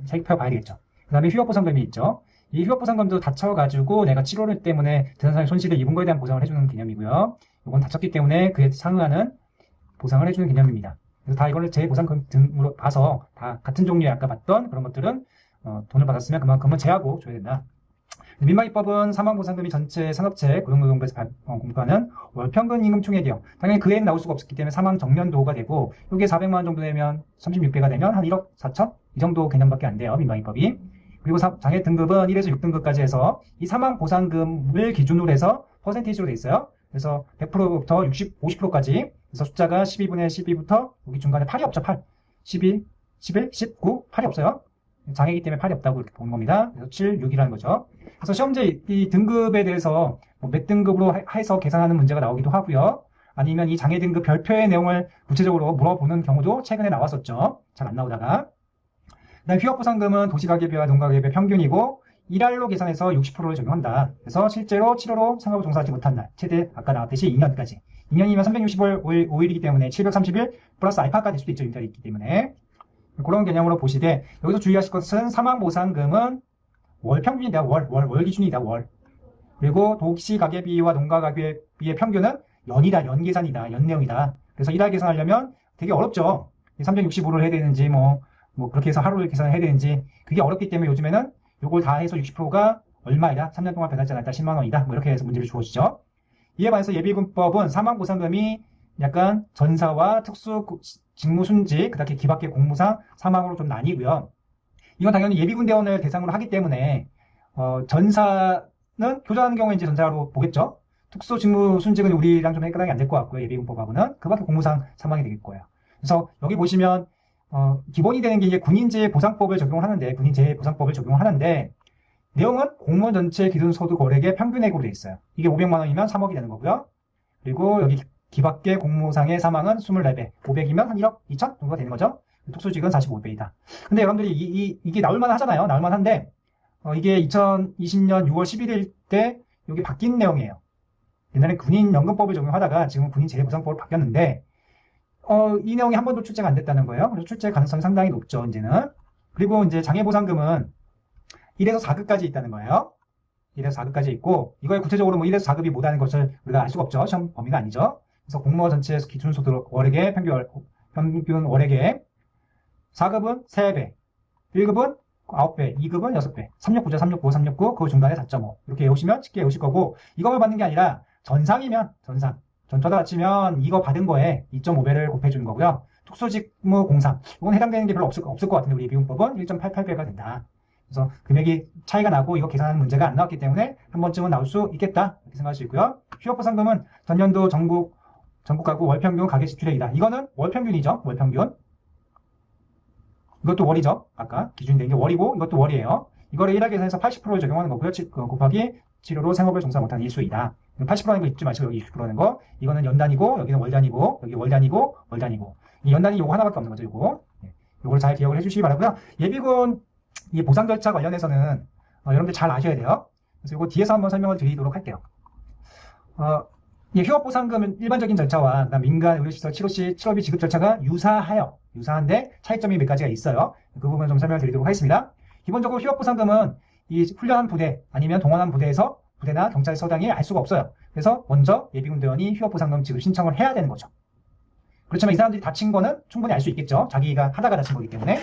살펴봐야 되겠죠. 그 다음에 휴업보상금이 있죠. 이 휴업보상금도 다쳐가지고 내가 치료를 때문에 재산상의 손실을 입은 거에 대한 보상을 해주는 개념이고요. 이건 다쳤기 때문에 그에 상응하는 보상을 해주는 개념입니다. 그래서 다 이거를 재보상금 등으로 봐서 다 같은 종류의 아까 봤던 그런 것들은 돈을 받았으면 그만큼은 제하고 줘야 된다. 민방위법은 사망보상금이 전체 산업체 고용노동부에서 공부하는 월평균 임금 총액이요. 당연히 그 애는 나올 수가 없었기 때문에 사망 정년도가 되고 이게 400만 원 정도 되면 36배가 되면 한 1억 4천? 이 정도 개념밖에 안 돼요. 민방위법이. 그리고 장애 등급은 1에서 6등급까지 해서 이 사망보상금을 기준으로 해서 퍼센테이지로 돼 있어요. 그래서 100%부터 50%까지 그래서 숫자가 12분의 12부터 여기 중간에 8이 없죠. 8. 12, 11, 19, 8이 없어요. 장애이기 때문에 8이 없다고 이렇게 보는 겁니다. 그래서 7, 6이라는 거죠. 그래서 시험제 이 등급에 대해서 몇 등급으로 해서 계산하는 문제가 나오기도 하고요. 아니면 이 장애 등급 별표의 내용을 구체적으로 물어보는 경우도 최근에 나왔었죠. 잘 안 나오다가. 그다음 휴업보상금은 도시가계비와 농가계비의 평균이고 1할로 계산해서 60%를 적용한다. 그래서 실제로 치료로 상업을 종사하지 못한 날, 최대 아까 나왔듯이 2년까지. 2년이면 365일이기 때문에 730일 플러스 알파가 될 수도 있죠. 인터이 있기 때문에. 그런 개념으로 보시되 여기서 주의하실 것은 사망보상금은 월 평균이다. 월 기준이다. 월. 그리고 도시가계비와 농가가계비의 평균은 연이다. 연 계산이다. 연 내용이다. 그래서 1할 계산하려면 되게 어렵죠. 365를 해야 되는지 뭐 그렇게 해서 하루를 계산을 해야 되는지 그게 어렵기 때문에 요즘에는 요걸 다 해서 60%가 얼마이다? 3년 동안 배달지 않았다 10만 원이다. 뭐 이렇게 해서 문제를 주어지죠. 이에 반해서 예비군법은 사망보상금이 약간 전사와 특수 직무순직, 그다음에 기박계 공무상 사망으로 좀 나뉘고요. 이건 당연히 예비군대원을 대상으로 하기 때문에 전사는 교전하는 경우에 이제 전사로 보겠죠. 특수 직무 순직은 우리랑 좀 헷갈리게 안 될 것 같고요. 예비군법하고는 그 밖에 공무상 사망이 되겠 거예요. 그래서 여기 보시면 기본이 되는 게 이제 군인재해보상법을 적용을 하는데 군인재해보상법을 적용을 하는데 내용은 공무원 전체 기준소득 월액의 평균액으로 되어 있어요. 이게 500만 원이면 3억이 되는 거고요. 그리고 여기 기밖의 공무상의 사망은 24배, 500이면 한 1억 2천 정도가 되는 거죠. 특수직은 45배이다. 근데 여러분들이 이게 나올만 하잖아요. 나올만 한데 이게 2020년 6월 11일 때 여기 바뀐 내용이에요. 옛날에 군인연금법을 적용하다가 지금은 군인재해보상법으로 바뀌었는데 이 내용이 한 번도 출제가 안 됐다는 거예요. 그래서 출제 가능성이 상당히 높죠, 이제는. 그리고 이제 장애보상금은 1에서 4급까지 있다는 거예요. 1에서 4급까지 있고, 이거에 구체적으로 뭐 1에서 4급이 뭐라는 것을 우리가 알 수가 없죠. 시험 범위가 아니죠. 그래서 공무원 전체에서 기준소득 월액의 평균 월액의 4급은 3배, 1급은 9배, 2급은 6배, 369죠, 369, 369, 그 중간에 4.5. 이렇게 외우시면 쉽게 외우실 거고, 이거만 받는 게 아니라 전상이면, 전처다 다치면 이거 받은 거에 2.5배를 곱해주는 거고요. 특수직무 공상, 이건 해당되는 게 별로 없을 것 같은데 우리 예비군법은 1.88배가 된다. 그래서 금액이 차이가 나고 이거 계산하는 문제가 안 나왔기 때문에 한 번쯤은 나올 수 있겠다 이렇게 생각할 수 있고요. 휴업보상금은 전년도 전국 가구 월평균 가계 지출액이다. 이거는 월평균이죠. 월평균. 이것도 월이죠. 아까 기준이 된 게 월이고 이것도 월이에요. 이거를 1하기 계산해서 80%를 적용하는 거고요. 곱하기 치료로 생업을 종사 못하는 일수이다. 80%라는 거 잊지 마시고 여기 20%라는 거. 이거는 연단이고 여기는 월단이고 여기 월단이고 월단이고. 이 연단이 요거 하나밖에 없는 거죠. 요거. 요걸 잘 기억을 해주시기 바라고요. 예비군 이 보상 절차 관련해서는 여러분들 잘 아셔야 돼요. 그래서 이거 뒤에서 한번 설명을 드리도록 할게요. 이 휴업보상금은 일반적인 절차와 그다음 민간 의료시설 치료비 지급 절차가 유사한데 차이점이 몇 가지가 있어요. 그 부분 좀 설명을 드리도록 하겠습니다. 기본적으로 휴업보상금은 이 훈련한 부대 아니면 동원한 부대에서 부대나 경찰서장이 알 수가 없어요. 그래서 먼저 예비군대원이 휴업보상금 지급 신청을 해야 되는 거죠. 그렇지만 이 사람들이 다친 거는 충분히 알 수 있겠죠. 자기가 하다가 다친 거기 때문에.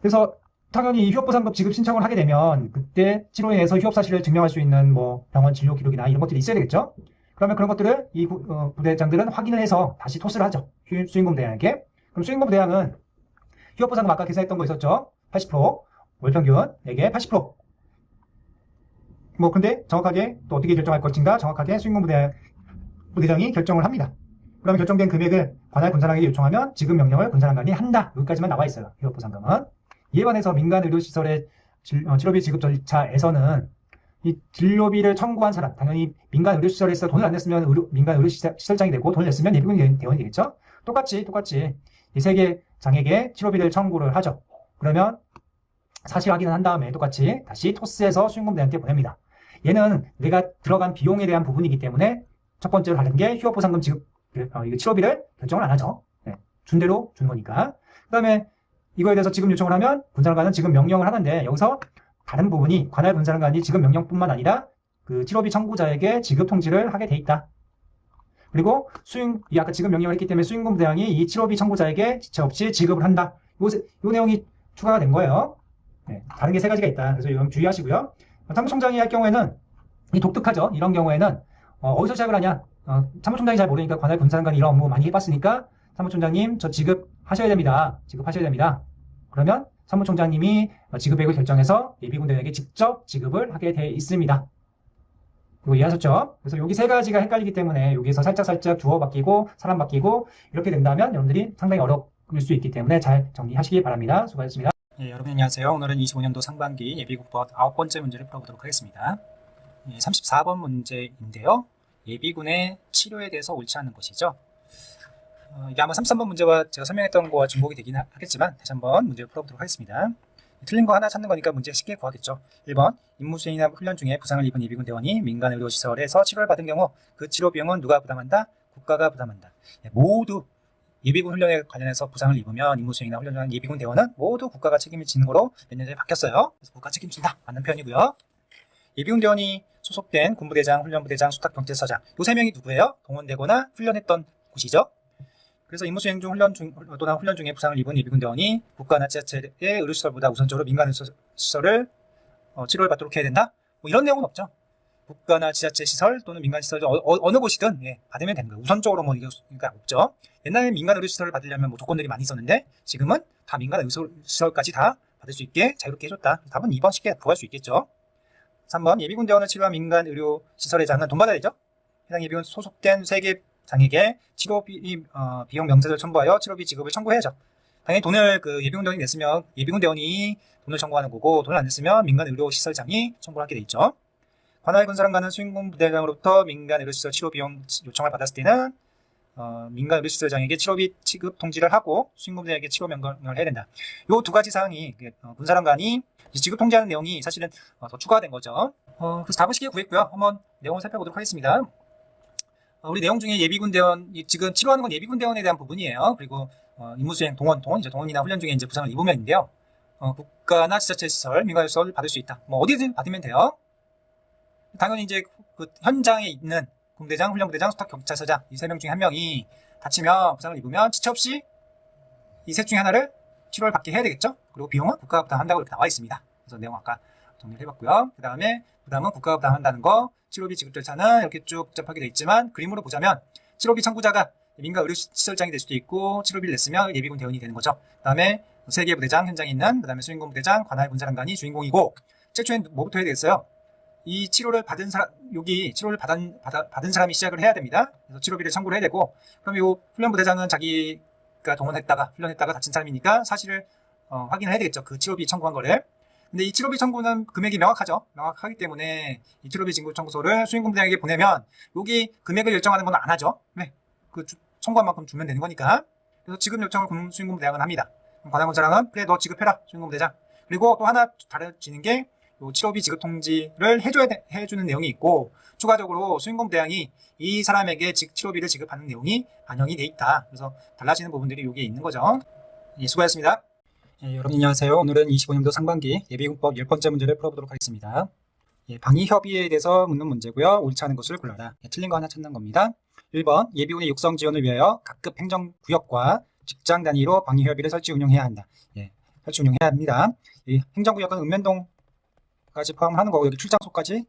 그래서 당연히 휴업보상금 지급 신청을 하게 되면 그때 치료에 의해서 휴업 사실을 증명할 수 있는 뭐 병원 진료 기록이나 이런 것들이 있어야 되겠죠. 그러면 그런 것들을 이 부대장들은 확인을 해서 다시 토스를 하죠. 수임금 대항에게. 그럼 수임금 대항은 휴업보상금 아까 계산했던 거 있었죠. 80% 월평균에게 80%. 뭐 근데 정확하게 또 어떻게 결정할 것인가 정확하게 수임금 부대장이 결정을 합니다. 그러면 결정된 금액을 관할 군사관에게 요청하면 지급 명령을 군사관이 한다. 여기까지만 나와 있어요. 휴업보상금은. 이에 반해서 민간 의료시설의 치료비 지급 절차에서는 이 진료비를 청구한 사람, 당연히 민간 의료시설에서 돈을 안 냈으면 민간 의료시설장이 되고 돈을 냈으면 예비군 대원이 되겠죠. 똑같이 이 세 개 장에게 치료비를 청구를 하죠. 그러면 사실 확인을 한 다음에 똑같이 다시 토스해서 수임금대한테 보냅니다. 얘는 내가 들어간 비용에 대한 부분이기 때문에 첫 번째로 다른 게 휴업보상금 지급 이거 치료비를 결정을 안 하죠. 네, 준 대로 준 거니까. 그 다음에 이거에 대해서 지급 요청을 하면 군사관은 지급 명령을 하는데 여기서 다른 부분이 관할 군사관이 지급 명령뿐만 아니라 그 치료비 청구자에게 지급 통지를 하게 돼 있다. 그리고 아까 지급 명령을 했기 때문에 수임금 대항이 이 치료비 청구자에게 지체 없이 지급을 한다. 요 내용이 추가가 된 거예요. 네, 다른 게 세 가지가 있다. 그래서 이건 주의하시고요. 참모총장이 할 경우에는 이 독특하죠. 이런 경우에는 어디서 시작을 하냐? 참모총장이 잘 모르니까 관할 군사관이 이런 업무 많이 해봤으니까 참모총장님 저 지급하셔야 됩니다. 그러면 참모총장님이 지급액을 결정해서 예비군대원에게 직접 지급을 하게 돼 있습니다. 이거 이해하셨죠? 그래서 여기 세 가지가 헷갈리기 때문에 여기서 살짝 주어 바뀌고 사람 바뀌고 이렇게 된다면 여러분들이 상당히 어려울 수 있기 때문에 잘 정리하시기 바랍니다. 수고하셨습니다. 예, 여러분 안녕하세요. 오늘은 25년도 상반기 예비국법 9번째 문제를 풀어보도록 하겠습니다. 34번 문제인데요. 예비군의 치료에 대해서 옳지 않은 것이죠. 이게 아마 33번 문제와 제가 설명했던 거와 중복이 되긴 하겠지만 다시 한번 문제를 풀어보도록 하겠습니다. 틀린 거 하나 찾는 거니까 문제 쉽게 구하겠죠. 1번 임무수행이나 훈련 중에 부상을 입은 예비군 대원이 민간 의료시설에서 치료를 받은 경우 그 치료 비용은 누가 부담한다? 국가가 부담한다. 모두 예비군 훈련에 관련해서 부상을 입으면 임무수행이나 훈련 중에 예비군 대원은 모두 국가가 책임을 지는 거로 몇 년 전에 바뀌었어요. 그래서 국가 책임진다. 맞는 표현이고요. 예비군 대원이 소속된 군부대장, 훈련부대장, 수탁경찰서장 요 세 명이 누구예요? 동원되거나 훈련했던 곳이죠. 그래서 임무수행 중 훈련 중에 부상을 입은 예비군 대원이 국가나 지자체의 의료시설보다 우선적으로 민간 의료시설을 치료를 받도록 해야 된다? 뭐 이런 내용은 없죠. 국가나 지자체 시설 또는 민간 시설 어느 곳이든 받으면 되는 거예요. 우선적으로 뭐 이게 없죠. 옛날에 민간 의료시설을 받으려면 뭐 조건들이 많이 있었는데 지금은 다 민간 의료시설까지 다 받을 수 있게 자유롭게 해줬다. 답은 2번 쉽게 구할 수 있겠죠. 3번 예비군 대원을 치료한 민간 의료 시설의 장은 돈 받아야 되죠. 해당 예비군 소속된 세계장에게 치료비 비용 명세서를 첨부하여 치료비 지급을 청구해야죠. 당연히 돈을 그 예비군 대원이 냈으면 예비군 대원이 돈을 청구하는 거고, 돈을 안 냈으면 민간 의료 시설장이 청구를 하게 돼 있죠. 관할 군사령관은 수행군 부대장으로부터 민간 의료시설 치료 비용 요청을 받았을 때는 민간 의료시설장에게 치료비 지급 통지를 하고 수행군 부대에게 치료 명령을 해야 된다. 요 두 가지 사항이 군사령관이 지급 통지하는 내용이 사실은 더 추가된 거죠. 그래서 답은 쉽게 구했고요. 한번 내용을 살펴보도록 하겠습니다. 우리 내용 중에 예비군 대원, 지금 치료하는 건 예비군 대원에 대한 부분이에요. 그리고 임무수행 이제 동원이나 훈련 중에 이제 부상을 입으면인데요. 국가나 지자체 시설, 민간 시설 받을 수 있다. 뭐 어디든 받으면 돼요. 당연히 이제 그 현장에 있는 군대장, 훈련부대장, 수탁경찰서장 이 세 명 중에 한 명이 다치면 부상을 입으면 지체 없이 이 셋 중에 하나를 치료를 받게 해야 되겠죠. 그리고 비용은 국가가 부담한다고 이렇게 나와 있습니다. 그래서 내용 아까 정리를 해봤고요. 그 다음에 부담은 국가가 부담한다는 거, 치료비 지급 절차는 이렇게 쭉 복잡하게 돼 있지만 그림으로 보자면 치료비 청구자가 민간 의료시설장이 될 수도 있고 치료비를 냈으면 예비군 대원이 되는 거죠. 그 다음에 세계부대장 현장에 있는 그 다음에 수행군 부대장, 관할 군사령관이 주인공이고, 최초엔 뭐부터 해야 되겠어요? 이 치료를 받은 사람, 여기 치료를 받은 사람이 시작을 해야 됩니다. 그래서 치료비를 청구를 해야 되고, 그럼 요 훈련부대장은 자기가 동원했다가 훈련했다가 다친 사람이니까 사실을 확인을 해야 되겠죠. 그 치료비 청구한 거를. 근데 이 치료비 청구는 금액이 명확하죠. 명확하기 때문에 이 치료비 징구 청구서를 수행군 부대장에게 보내면 여기 금액을 결정하는 건 안 하죠. 왜? 그 청구한 만큼 주면 되는 거니까. 그래서 지급 요청을 수행군 부대장은 합니다. 관할 군사랑은 그래 너 지급해라 수행군 부대장. 그리고 또 하나 다뤄지는 게 치료비 지급 통지를 해주는 내용이 있고, 추가적으로 수행군 부대장이 이 사람에게 치료비를 지급하는 내용이 반영이 돼 있다. 그래서 달라지는 부분들이 여기에 있는 거죠. 예, 수고하셨습니다. 예, 여러분 안녕하세요. 오늘은 25년도 상반기 예비군법 10번째 문제를 풀어보도록 하겠습니다. 예, 방위협의에 대해서 묻는 문제고요. 옳지 않은 것을 골라라. 예, 틀린 거 하나 찾는 겁니다. 1번 예비군의 육성 지원을 위하여 각급 행정구역과 직장 단위로 방위협의를 설치 운영해야 한다. 예, 설치 운영해야 합니다. 이 행정구역은 읍면동까지 포함을 하는 거고, 여기 출장소까지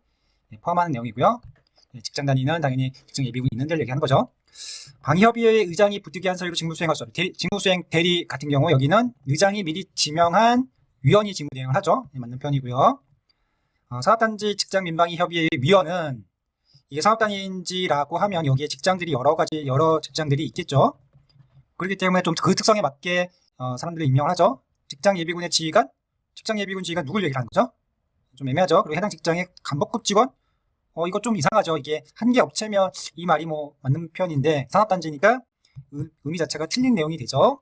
포함하는 내용이고요. 예, 직장 단위는 당연히 직장 예비군이 있는 데를 얘기하는 거죠. 방위협의회 의장이 부득이한 사유로 직무수행할 수 없다. 직무수행 대리 같은 경우 여기는 의장이 미리 지명한 위원이 직무대행을 하죠. 예, 맞는 편이고요. 산업단지 직장민방위협의회 위원은 이게 산업단위인지라고 하면 여기에 직장들이 여러 직장들이 있겠죠. 그렇기 때문에 좀 그 특성에 맞게 사람들을 임명을 하죠. 직장예비군의 지휘관? 직장예비군 지휘관 누굴 얘기를 하는 거죠? 좀 애매하죠. 그리고 해당 직장의 간부급 직원? 이거 좀 이상하죠. 이게 한 개 업체면 이 말이 뭐 맞는 편인데 산업단지니까 의미 자체가 틀린 내용이 되죠.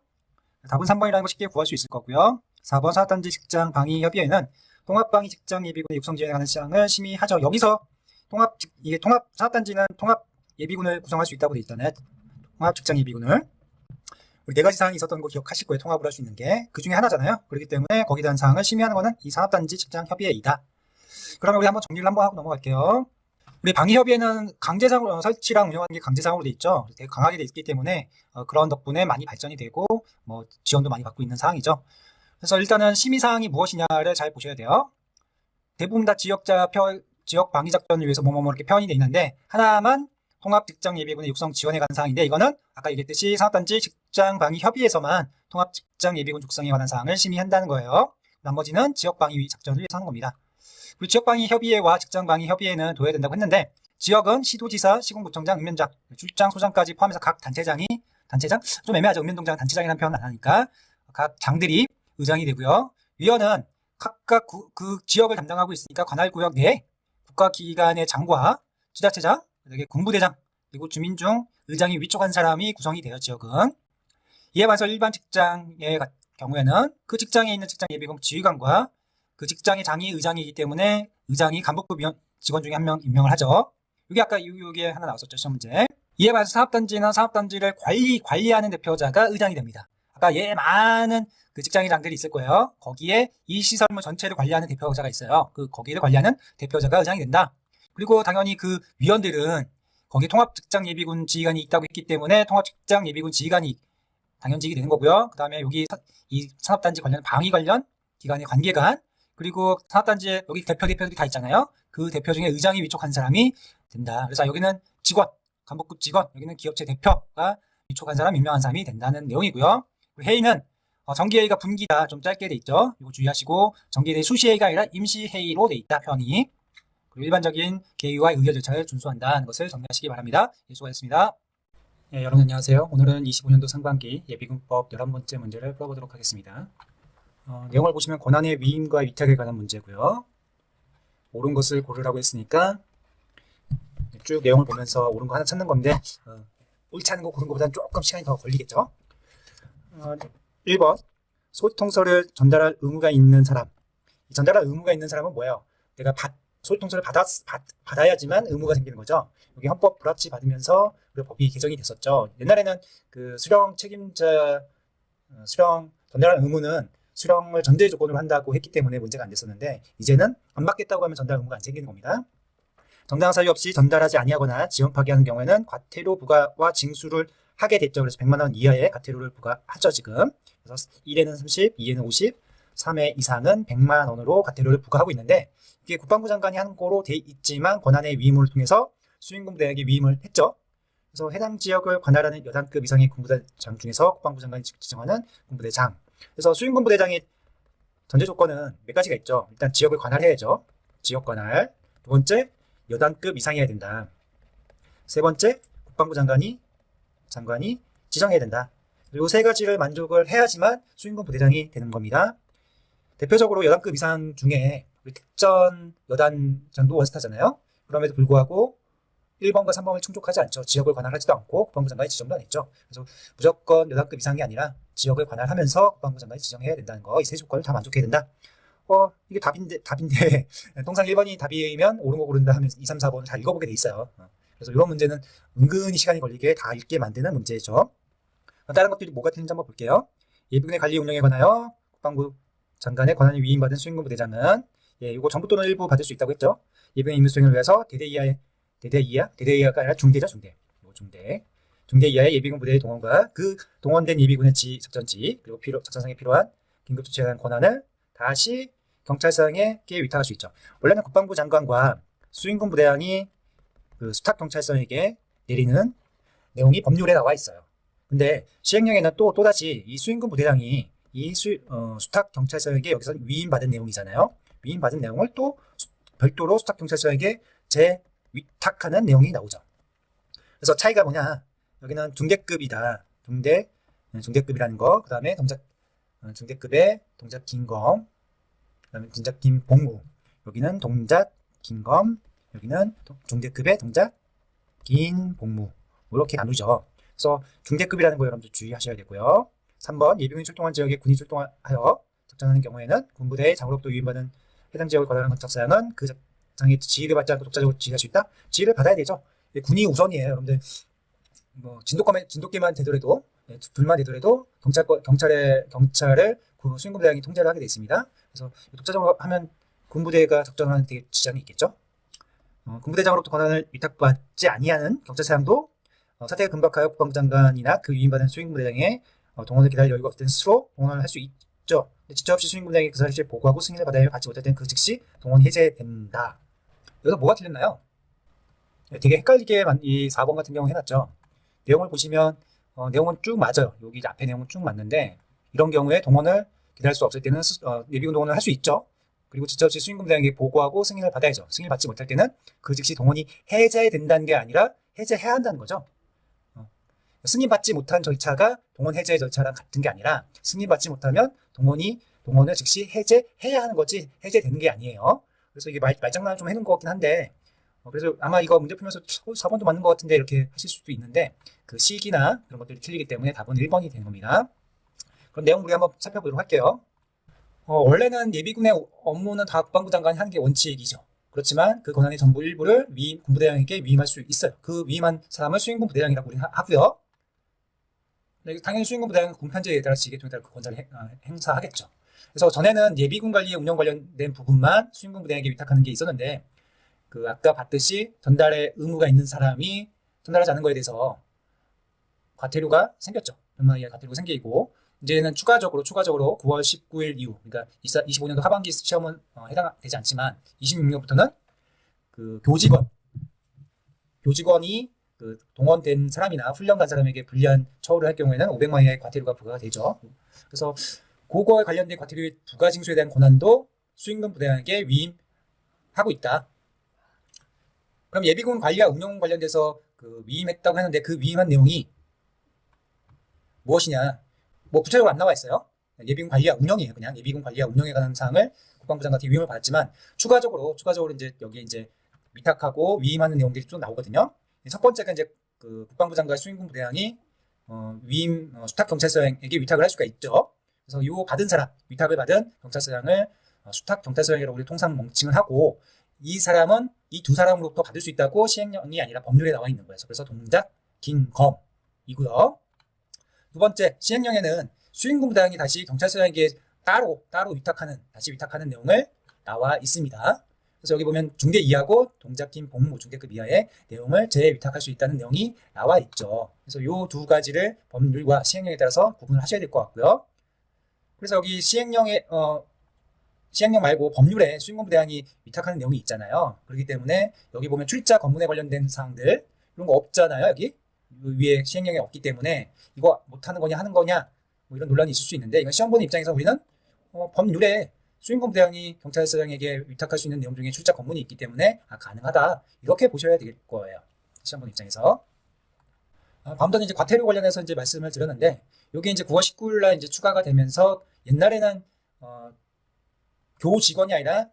답은 3번이라는 거 쉽게 구할 수 있을 거고요. 4번 산업단지 직장 방위협의회는 통합방위 직장 예비군의 육성 지원에 관한 사항을 심의하죠. 여기서 산업단지는 통합 예비군을 구성할 수 있다고 돼 있잖아요. 통합 직장 예비군을. 우리 네 가지 사항이 있었던 거 기억하실 거예요. 통합을 할 수 있는 게. 그 중에 하나잖아요. 그렇기 때문에 거기에 대한 사항을 심의하는 거는 이 산업단지 직장 협의회이다. 그러면 우리 한번 정리를 한번 하고 넘어갈게요. 우리 방위협의회는 강제상으로 설치랑 운영하는 게 강제상으로 돼 있죠. 되게 강하게 돼 있기 때문에 그런 덕분에 많이 발전이 되고 뭐 지원도 많이 받고 있는 상황이죠. 그래서 일단은 심의 사항이 무엇이냐를 잘 보셔야 돼요. 대부분 다 지역 방위 작전을 위해서 뭐뭐 이렇게 표현이 돼 있는데, 하나만 통합 직장 예비군의 육성 지원에 관한 사항인데, 이거는 아까 얘기했듯이 산업단지 직장 방위 협의회에서만 통합 직장 예비군 육성에 관한 사항을 심의한다는 거예요. 나머지는 지역 방위 작전을 위해서 하는 겁니다. 그리고 지역 방위 협의회와 직장 방위 협의회는 둬야 된다고 했는데, 지역은 시도지사, 시군구청장, 읍면장, 출장, 소장까지 포함해서 각 단장? 좀 애매하죠. 읍면동장은 단체장이라는 표현 안 하니까 각 장들이 의장이 되고요. 위원은 각각 그 지역을 담당하고 있으니까 관할구역 내 국가기관의 장과 지자체장, 군부대장, 그리고 주민 중 의장이 위촉한 사람이 구성이 돼요. 지역은. 이에 반해서 일반 직장의 경우에는 그 직장에 있는 직장 예비군 지휘관과 그 직장의 장이 의장이기 때문에 의장이 간부급 직원 중에 한 명 임명을 하죠. 이게 아까 여기에 하나 나왔었죠. 시험 문제. 이에 반해서 산업단지는 산업단지를 관리하는 대표자가 의장이 됩니다. 아까 많은 그 직장의장들이 있을 거예요. 거기에 이 시설물 전체를 관리하는 대표자가 있어요. 거기를 관리하는 대표자가 의장이 된다. 그리고 당연히 그 위원들은 거기 통합직장예비군 지휘관이 있다고 했기 때문에 통합직장예비군 지휘관이 당연직이 되는 거고요. 그 다음에 여기 이 산업단지 관련 방위 관련 기관의 관계관, 그리고 산업단지에 여기 대표들이 다 있잖아요. 그 대표 중에 의장이 위촉한 사람이 된다. 그래서 여기는 직원, 간부급 직원, 여기는 기업체 대표가 위촉한 사람, 임명한 사람이 된다는 내용이고요. 회의는 정기회의가 분기다. 좀 짧게 돼 있죠. 이거 주의하시고 정기회의 수시회의가 아니라 임시회의로 돼 있다. 편이. 그리고 일반적인 계의와 의결 절차를 준수한다는 것을 정리하시기 바랍니다. 예, 수고하셨습니다. 예, 여러분 안녕하세요. 오늘은 25년도 상반기 예비군법 11번째 문제를 풀어보도록 하겠습니다. 내용을 보시면 권한의 위임과 위탁에 관한 문제고요. 옳은 것을 고르라고 했으니까 쭉 내용을 보면서 옳은 거 하나 찾는 건데 옳지 않은 거 고른 것보다는 조금 시간이 더 걸리겠죠. 1번 소통서를 전달할 의무가 있는 사람. 이 전달할 의무가 있는 사람은 뭐예요? 내가 소통서를 받아야지만 의무가 생기는 거죠. 여기 헌법 불합치 받으면서 그 법이 개정이 됐었죠. 옛날에는 그 수령 책임자 수령 전달할 의무는 수령을 전제 조건으로 한다고 했기 때문에 문제가 안 됐었는데 이제는 안 받겠다고 하면 전달 의무가 안 생기는 겁니다. 정당한 사유 없이 전달하지 아니하거나 지원 파기하는 경우에는 과태료 부과와 징수를 하게 됐죠. 그래서 100만 원 이하의 과태료를 부과하죠, 지금. 그래서 1에는 30, 2에는 50, 3회 이상은 100만 원으로 과태료를 부과하고 있는데 이게 국방부 장관이 하는 거로 돼 있지만 권한의 위임을 통해서 수행군부대에게 위임을 했죠. 그래서 해당 지역을 관할하는 여단급 이상의 군부대장 중에서 국방부 장관이 지정하는 군부대장. 그래서 수행군부대장의 전제 조건은 몇 가지가 있죠. 일단 지역을 관할해야죠. 지역 관할. 두 번째, 여단급 이상이어야 된다. 세 번째, 국방부 장관이 지정해야 된다. 이 세 가지를 만족을 해야지만 수행군 부대장이 되는 겁니다. 대표적으로 여단급 이상 중에 우리 특전 여단장도 원스타잖아요. 그럼에도 불구하고 1번과 3번을 충족하지 않죠. 지역을 관할하지도 않고 국방부 장관이 지정도 안 했죠. 그래서 무조건 여단급 이상이 아니라 지역을 관할하면서 국방부 장관이 지정해야 된다는 거, 이 세 조건을 다 만족해야 된다. 이게 답인데 통상 1번이 답이면 옳은 거 고른다 하면 2, 3, 4번을 다 읽어보게 돼 있어요. 그래서 이런 문제는 은근히 시간이 걸리게 다 읽게 만드는 문제죠. 다른 것들이 뭐가 틀린지 한번 볼게요. 예비군의 관리 운영에 관하여 국방부 장관의 권한이 위임받은 수행군 부대장은 이거 전부 또는 일부 받을 수 있다고 했죠. 예비군 임무 수행을 위해서 대대 이하가 아니라 중대죠, 중대 이하의 예비군 부대의 동원과 그 동원된 예비군의 작전지 그리고 작전상에 필요한 긴급 조치에 대한 권한을 다시 경찰서에게 위탁할 수 있죠. 원래는 국방부 장관과 수행군 부대장이 그 수탁 경찰서에게 내리는 내용이 법률에 나와 있어요. 근데 시행령에는 또다시 이 수행군 부대장이 이 수탁 경찰서에게 여기서 위임받은 내용이잖아요. 위임받은 내용을 또 별도로 수탁 경찰서에게 재위탁하는 내용이 나오죠. 그래서 차이가 뭐냐? 여기는 중대급이다. 중대급이라는 거. 그다음에 중대급의 동작 긴검. 그다음에 동작 긴 복무. 여기는 동작 긴검. 여기는 중대급의 동작 긴 복무. 이렇게 나누죠. 그래서 중대급이라는 거 여러분들 주의하셔야 되고요. 3번 예비군이 출동한 지역에 군이 출동하여 작전하는 경우에는 군부대의 장으로부터 위임받은 해당 지역을 관할하는 작사장은 그 작장의 지휘를 받지 않고 독자적으로 지휘할 수 있다? 지휘를 받아야 되죠. 군이 우선이에요. 여러분들 진돗개만 되더라도 둘만 되더라도 경찰을 그 수행군부대장이 통제를 하게 돼 있습니다. 그래서 독자적으로 하면 군부대가 작전하는 데 지장이 있겠죠. 군부대장으로부터 권한을 위탁받지 아니하는 경찰사장도 사태가 급박하여 국방부 장관이나 그 위임받은 수행부대장의 동원을 기다릴 여유가 없을 때는 스스로 동원을 할 수 있죠. 지체 없이 수행부대장이 그 사실을 보고하고 승인을 받아야 받지 못할 때는 그 즉시 동원 해제된다. 여기서 뭐가 틀렸나요? 되게 헷갈리게 이 4번 같은 경우 해놨죠. 내용을 보시면 내용은 쭉 맞아요. 여기 앞에 내용은 쭉 맞는데 이런 경우에 동원을 기다릴 수 없을 때는 예비군 동원을 할 수 있죠. 그리고 지체 없이 수행부대장에게 보고하고 승인을 받아야죠. 승인을 받지 못할 때는 그 즉시 동원이 해제된다는 게 아니라 해제해야 한다는 거죠. 승인받지 못한 절차가 동원 해제 절차랑 같은 게 아니라 승인받지 못하면 동원을 즉시 해제해야 하는 거지 해제되는 게 아니에요. 그래서 이게 말장난을 좀 해놓은 것 같긴 한데 그래서 아마 이거 문제 풀면서 4번도 맞는 것 같은데 이렇게 하실 수도 있는데 그 시기나 그런 것들이 틀리기 때문에 답은 1번이 되는 겁니다. 그럼 내용 우리 한번 살펴보도록 할게요. 원래는 예비군의 업무는 다 국방부 장관이 하는 게 원칙이죠. 그렇지만 그 권한의 전부 일부를 군부대장에게 위임할 수 있어요. 그 위임한 사람을 수행군 부대장이라고 우리는 하고요. 당연히 수행군 부대장은 군편제에 따라 지휘계통에 따라 그 권한을 행사하겠죠. 그래서 전에는 예비군 관리의 운영 관련된 부분만 수행군 부대장에게 위탁하는 게 있었는데 그 아까 봤듯이 전달의 의무가 있는 사람이 전달하지 않은 거에 대해서 과태료가 생겼죠. 100만 원 이하의 과태료가 생기고 이제는 추가적으로 9월 19일 이후 그러니까 25년도 하반기 시험은 해당되지 않지만 26년부터는 그 교직원이 그 동원된 사람이나 훈련 간 사람에게 불리한 처우를 할 경우에는 500만 원의 과태료가 부과가 되죠. 그래서 그거에 관련된 과태료의 부가 징수에 대한 권한도 수임금 부대장에게 위임하고 있다. 그럼 예비군 관리와 운영 관련돼서 그 위임했다고 하는데 그 위임한 내용이 무엇이냐? 뭐 구체적으로 안 나와 있어요. 예비군 관리와 운영이에요. 그냥 예비군 관리와 운영에 관한 사항을 국방부 장관한테 위임을 받았지만 추가적으로 이제 여기에 이제 위탁하고 위임하는 내용들이 좀 나오거든요. 첫 번째가 이제 그 국방부 장관 수임군 부대장이 위임 수탁 경찰서장에게 위탁을 할 수가 있죠. 그래서 요 받은 사람, 위탁을 받은 경찰서장을 수탁 경찰서장이라고 우리 통상 명칭을 하고 이 사람은 이 두 사람으로부터 받을 수 있다고 시행령이 아니라 법률에 나와 있는 거예요. 그래서 동작, 긴, 검이고요. 두 번째, 시행령에는 수임군 부대장이 다시 경찰서장에게 따로 다시 위탁하는 내용을 나와 있습니다. 그래서 여기 보면 중대 이하고 동작 긴 복무 중대급 이하의 내용을 재위탁할 수 있다는 내용이 나와 있죠. 그래서 이 두 가지를 법률과 시행령에 따라서 구분을 하셔야 될 것 같고요. 그래서 여기 시행령 말고 법률에 수임군 부대장이 위탁하는 내용이 있잖아요. 그렇기 때문에 여기 보면 출입자 검문에 관련된 사항들 이런 거 없잖아요. 여기 위에 시행령이 없기 때문에 이거 못하는 거냐 하는 거냐 뭐 이런 논란이 있을 수 있는데 이건 시험 보는 입장에서 우리는 법률에 수임군 부대장이 경찰서장에게 위탁할 수 있는 내용 중에 출입자 검문이 있기 때문에 가능하다 이렇게 보셔야 될 거예요. 시험 보는 입장에서. 다음 전에 이제 과태료 관련해서 이제 말씀을 드렸는데 이게 이제 9월 19일 날 이제 추가가 되면서 옛날에는 교 직원이 아니라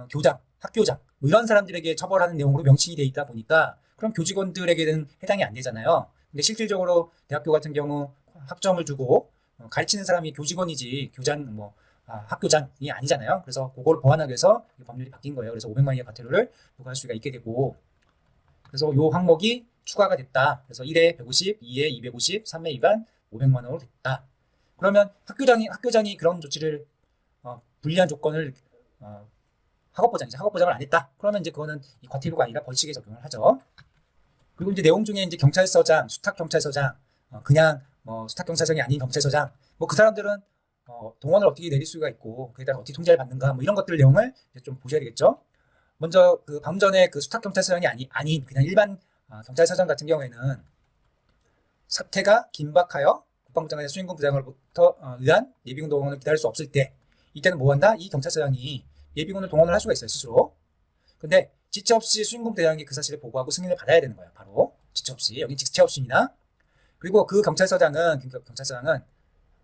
교장, 학교장 뭐 이런 사람들에게 처벌하는 내용으로 명칭이 돼 있다 보니까 그럼 교직원들에게는 해당이 안 되잖아요. 근데 실질적으로 대학교 같은 경우 학점을 주고 가르치는 사람이 교직원이지 교장 학교장이 아니잖아요. 그래서 그걸 보완하기 위해서 법률이 바뀐 거예요. 그래서 500만 원의 과태료를 부과할 수가 있게 되고 그래서 이 항목이 추가가 됐다. 그래서 1회 150, 2회 250, 3회 위반 500만 원으로 됐다. 그러면 학교장이 그런 조치를 불리한 조건을 학업보장을 안 했다. 그러면 이제 그거는 이 과태료가 아니라 벌칙에 적용을 하죠. 그리고 이제 내용 중에 이제 경찰서장, 수탁 경찰서장, 그냥 수탁 경찰서장이 아닌 경찰서장, 뭐 그 사람들은 동원을 어떻게 내릴 수가 있고 그에 따라 어떻게 통제를 받는가, 뭐 이런 것들 내용을 이제 좀 보셔야 되겠죠. 먼저 그 방금 전에 그 수탁 경찰서장이 아닌 그냥 일반 경찰서장 같은 경우에는 사태가 긴박하여 국방부 장관의 수임군 부장으로부터 의한 예비군 동원을 기다릴 수 없을 때 이때는 뭐 한다? 이 경찰서장이 예비군을 동원을 할 수가 있어요, 스스로. 근데 지체 없이 수임군 부대장이 그 사실을 보고하고 승인을 받아야 되는 거예요, 바로. 지체 없이. 여긴 지체 없이입니다. 그리고 그 경찰서장은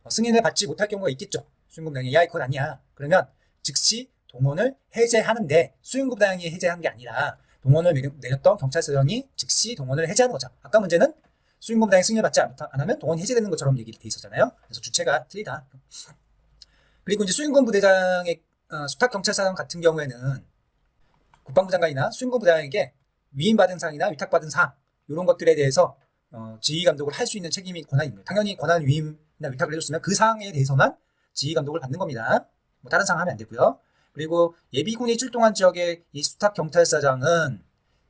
승인을 받지 못할 경우가 있겠죠. 수임군 부대장이 야, 그건 아니야. 그러면 즉시 동원을 해제하는데 수임군 부대장이 해제하는 게 아니라 동원을 내렸던 경찰서장이 즉시 동원을 해제하는 거죠. 아까 문제는 수임군 부대장이 승인을 받지 안 하면 동원이 해제되는 것처럼 얘기돼 있었잖아요. 그래서 주체가 틀리다. 그리고 이제 수임군 부대장의 수탁 경찰서장 같은 경우에는 국방부 장관이나 수임군 부대장에게 위임받은 사항이나 위탁받은 사항 이런 것들에 대해서 지휘 감독을 할 수 있는 책임이 권한이 있는 거예요. 당연히 권한 위임이나 위탁을 해줬으면 그 사항에 대해서만 지휘 감독을 받는 겁니다. 뭐 다른 사항 하면 안 되고요. 그리고 예비군이 출동한 지역의 이 수탁 경찰서장은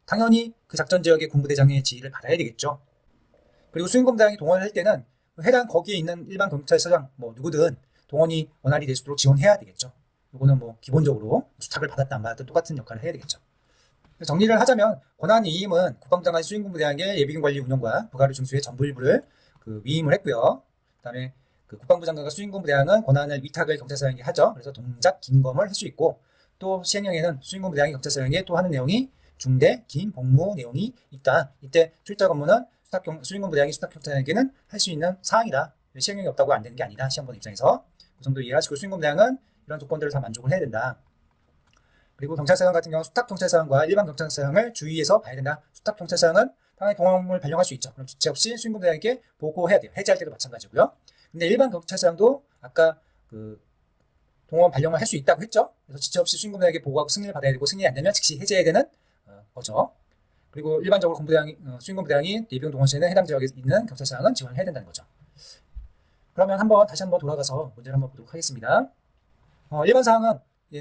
당연히 그 작전 지역의 군부대장의 지휘를 받아야 되겠죠. 그리고 수임군 부대장이 동원을 할 때는 해당 거기에 있는 일반 경찰서장 뭐 누구든 동원이 원활히 될 수 있도록 지원해야 되겠죠. 이거는 뭐 기본적으로 수탁을 받았다 안 받았다 똑같은 역할을 해야 되겠죠. 정리를 하자면 권한 위임은 국방부 장관 수임군 부대장의 예비군 관리 운영과 부가료 징수의 전부 일부를 위임을 했고요. 그다음에 그 국방부 장관과 수임군 부대장은 권한을 위탁을 경찰서장에게 하죠. 그래서 동작 긴검을 할 수 있고 또 시행령에는 수임군 부대장이 경찰서장에게 또 하는 내용이 중대 긴 복무 내용이 있다. 이때 출자 업무는 수임군 부대장이 수탁 경찰서장에게는 할 수 있는 사항이다. 시행령이 없다고 안 되는 게 아니다. 시험 보는 입장에서 그 정도 이해하시고 수임군 부대장은 이런 조건들을 다 만족을 해야 된다. 그리고 경찰서장 같은 경우 수탁 경찰서장과 일반 경찰서장을 주의해서 봐야 된다. 수탁 경찰서장은 당연히 동원을 발령할 수 있죠. 그럼 지체 없이 수임군 부대장에게 보고해야 돼요. 해제할 때도 마찬가지고요. 근데 일반 경찰서장도 아까 그 동원 발령을 할 수 있다고 했죠. 그래서 지체 없이 수임군 부대장에게 보고하고 승인을 받아야 되고 승인이 안 되면 즉시 해제해야 되는 거죠. 그리고 일반적으로 수임군 부대장이 예비군 동원 시에는 해당 지역에 있는 경찰서장은 지원을 해야 된다는 거죠. 그러면 다시 한번 돌아가서 문제를 한번 보도록 하겠습니다. 일반 사항은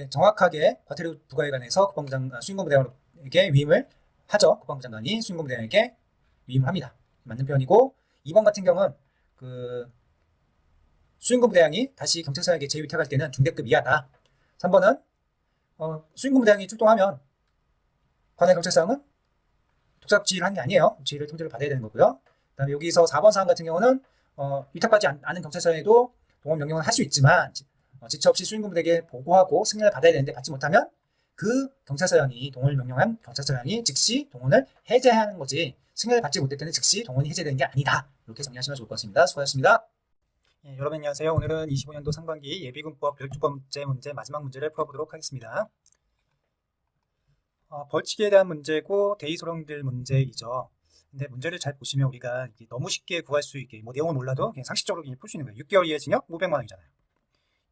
정확하게 과태료 부과에 관해서 수임군 부대장에게 위임을 하죠. 국방부 장관이 수임군 부대장에게 위임을 합니다. 맞는 표현이고 2번 같은 경우는 수임군 부대장이 다시 경찰서장에게 재위탁할 때는 중대급 이하다. 3번은 수임군 부대장이 출동하면 관할 경찰서장은 복잡 지휘를 하는 게 아니에요. 지휘를 통제를 받아야 되는 거고요. 그다음에 여기서 4번 사항 같은 경우는 위탁받지 않은 경찰서에도 동원 명령은 할 수 있지만 지체 없이 수행군부대에게 보고하고 승인을 받아야 되는데 받지 못하면 그 경찰서장이 동원을 명령한 경찰서장이 즉시 동원을 해제해야 하는 거지 승인을 받지 못할 때는 즉시 동원이 해제되는 게 아니다. 이렇게 정리하시면 좋을 것 같습니다. 수고하셨습니다. 예, 여러분 안녕하세요. 오늘은 25년도 상반기 예비군법 12번째 문제 마지막 문제를 풀어보도록 하겠습니다. 벌칙에 대한 문제고 대의소령들 문제이죠. 근데 문제를 잘 보시면 우리가 너무 쉽게 구할 수 있게 뭐 내용을 몰라도 그냥 상식적으로 풀 수 있는 거예요. 6개월 이하의 징역 500만 원이잖아요.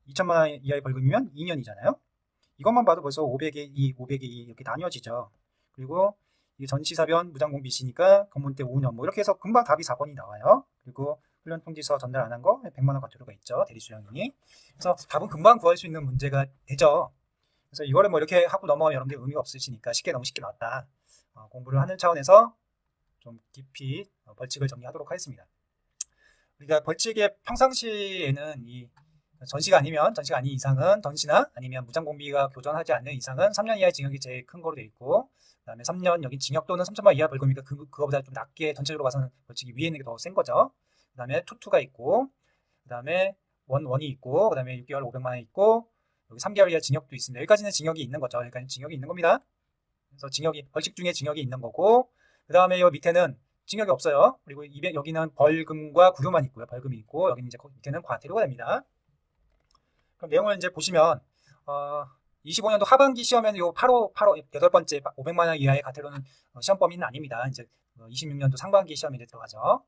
2천만 원 이하의 벌금이면 2년이잖아요. 이것만 봐도 벌써 500에 2, 500에 2 이렇게 나뉘어지죠. 그리고 이게 전시사변 무장공비시니까 검문 때 5년 뭐 이렇게 해서 금방 답이 4번이 나와요. 그리고 훈련 통지서 전달 안 한 거 100만 원 과태료가 있죠. 대리수령이. 그래서 답은 금방 구할 수 있는 문제가 되죠. 그래서 이거를 뭐 이렇게 하고 넘어가면 여러분들 의미가 없으시니까 너무 쉽게 나왔다. 공부를 하는 차원에서 좀 깊이 벌칙을 정리하도록 하겠습니다. 우리가 벌칙의 평상시에는 이 전시가 아닌 이상은 전시나 아니면 무장공비가 교전하지 않는 이상은 3년 이하의 징역이 제일 큰 거로 되어 있고 그 다음에 3년 여기 징역 또는 3천만 원 이하 벌금이니까 그거보다 좀 낮게 전체적으로 봐서는 벌칙이 위에 있는 게 더 센 거죠. 그 다음에 투투가 있고 그 다음에 원이 있고 그 다음에 6개월 500만 원 있고 여기 3개월 이하 징역도 있습니다. 여기까지는 징역이 있는 거죠. 여기까지는 징역이 있는 겁니다. 그래서 벌칙 중에 징역이 있는 거고 그 다음에 여 밑에는 징역이 없어요. 그리고 여기는 벌금과 구류만 있고요. 벌금이 있고 여기는 이제 밑에는 과태료가 됩니다. 그럼 내용을 이제 보시면 25년도 하반기 시험에는 요 8번째 500만 원 이하의 과태료는 시험 범위는 아닙니다. 이제 26년도 상반기 시험에 들어가죠.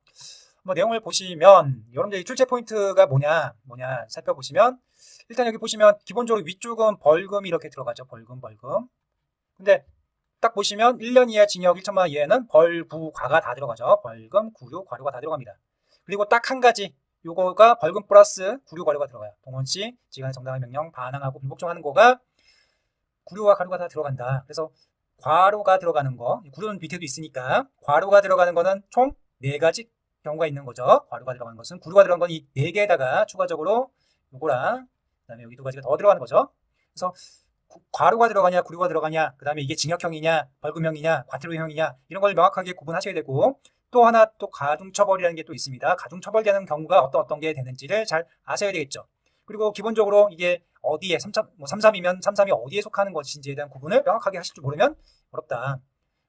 뭐 내용을 보시면 여러분들 출제 포인트가 뭐냐 살펴보시면 일단 여기 보시면 기본적으로 위쪽은 벌금이 이렇게 들어가죠. 벌금. 근데 딱 보시면 1년 이하 징역 1천만 원 이하는 벌구과가 다 들어가죠. 벌금, 구류, 과료가 다 들어갑니다. 그리고 딱 한 가지 요거가 벌금 플러스 구류, 과료가 들어가요. 동원시 지간의 정당한 명령 반항하고 불복종하는 거가 구류와 과료가 다 들어간다. 그래서 과료가 들어가는 거, 구류는 밑에도 있으니까 과료가 들어가는 거는 총 4가지 경우가 있는 거죠. 과료가 들어가는 것은 구류가 들어간 건 이 4개에다가 추가적으로 요거랑 그다음에 여기 2가지가 더 들어가는 거죠. 그래서 과료가 들어가냐 구류가 들어가냐 그 다음에 이게 징역형이냐 벌금형이냐 과태료형이냐 이런 걸 명확하게 구분하셔야 되고 또 하나 또 가중처벌이라는 게 또 있습니다. 가중처벌되는 경우가 어떤 게 되는지를 잘 아셔야 되겠죠. 그리고 기본적으로 이게 어디에 33이면 33이 어디에 속하는 것인지에 대한 구분을 명확하게 하실 줄 모르면 어렵다.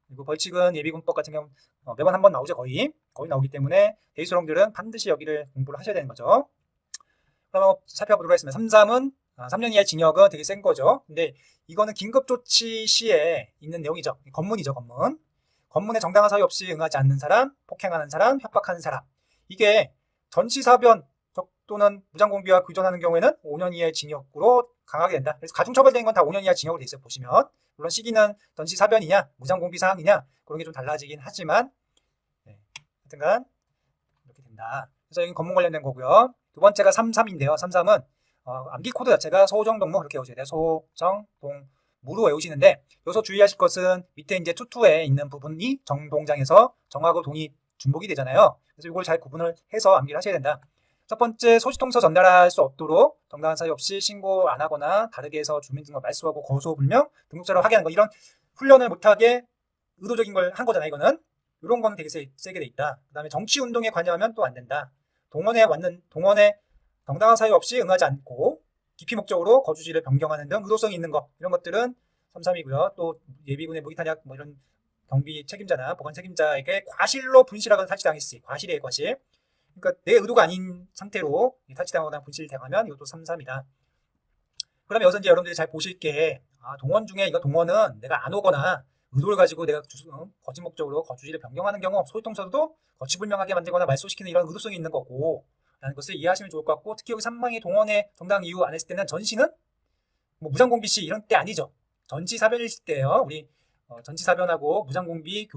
그리고 벌칙은 예비군법 같은 경우 매번 한 번 나오죠. 거의 나오기 때문에 대의소령들은 반드시 여기를 공부를 하셔야 되는 거죠. 그럼 살펴보도록 하겠습니다. 33은 3년 이하의 징역은 되게 센 거죠. 근데 이거는 긴급조치 시에 있는 내용이죠. 검문이죠. 검문에 정당한 사유 없이 응하지 않는 사람, 폭행하는 사람, 협박하는 사람. 이게 전시사변 또는 무장공비와 교전하는 경우에는 5년 이하의 징역으로 강하게 된다. 그래서 가중처벌된 건 다 5년 이하 징역으로 돼 있어요. 보시면 물론 시기는 전시사변이냐 무장공비 사항이냐 그런 게 좀 달라지긴 하지만 하여튼간 이렇게 된다. 그래서 여기 검문 관련된 거고요. 두 번째가 33인데요. 33은 암기 코드 자체가 소정동무 이렇게 외우셔야 돼요. 소정동무로 외우시는데 여기서 주의하실 것은 밑에 이제 투투에 있는 부분이 정동장에서 정하고 동이 중복이 되잖아요. 그래서 이걸 잘 구분을 해서 암기를 하셔야 된다. 첫 번째, 소지통서 전달할 수 없도록 정당한 사유 없이 신고 안 하거나 다르게 해서 주민등록 말소하고 거소불명 등록자료 확인하는 거 이런 훈련을 못하게 의도적인 걸 한 거잖아요. 이거는 이런 거는 되게 세게 돼 있다. 그 다음에 정치운동에 관여하면 또 안 된다. 동원에 정당한 사유 없이 응하지 않고 기피 목적으로 거주지를 변경하는 등 의도성이 있는 거 이런 것들은 33이고요. 또 예비군의 무기탄약 뭐 이런 경비 책임자나 보관 책임자에게 과실로 분실하거나 탈취당했을 시 과실이에요. 과실. 그러니까 내 의도가 아닌 상태로 탈취당하거나 분실당하면 이것도 33이다. 그러면 여기서 이제 여러분들이 잘 보실 게 동원 중에 이거 동원은 내가 안 오거나 의도를 가지고 내가 거짓 목적으로 거주지를 변경하는 경우 소지통서도 거취불명하게 만들거나 말소시키는 이런 의도성이 있는 거고 라는 것을 이해하시면 좋을 것 같고 특히 여기 3항의 동원의 정당 이유 안 했을 때는 전시는 뭐 무장공비시 이런 때 아니죠. 전시사변일 때예요. 우리 전시사변하고 무장공비와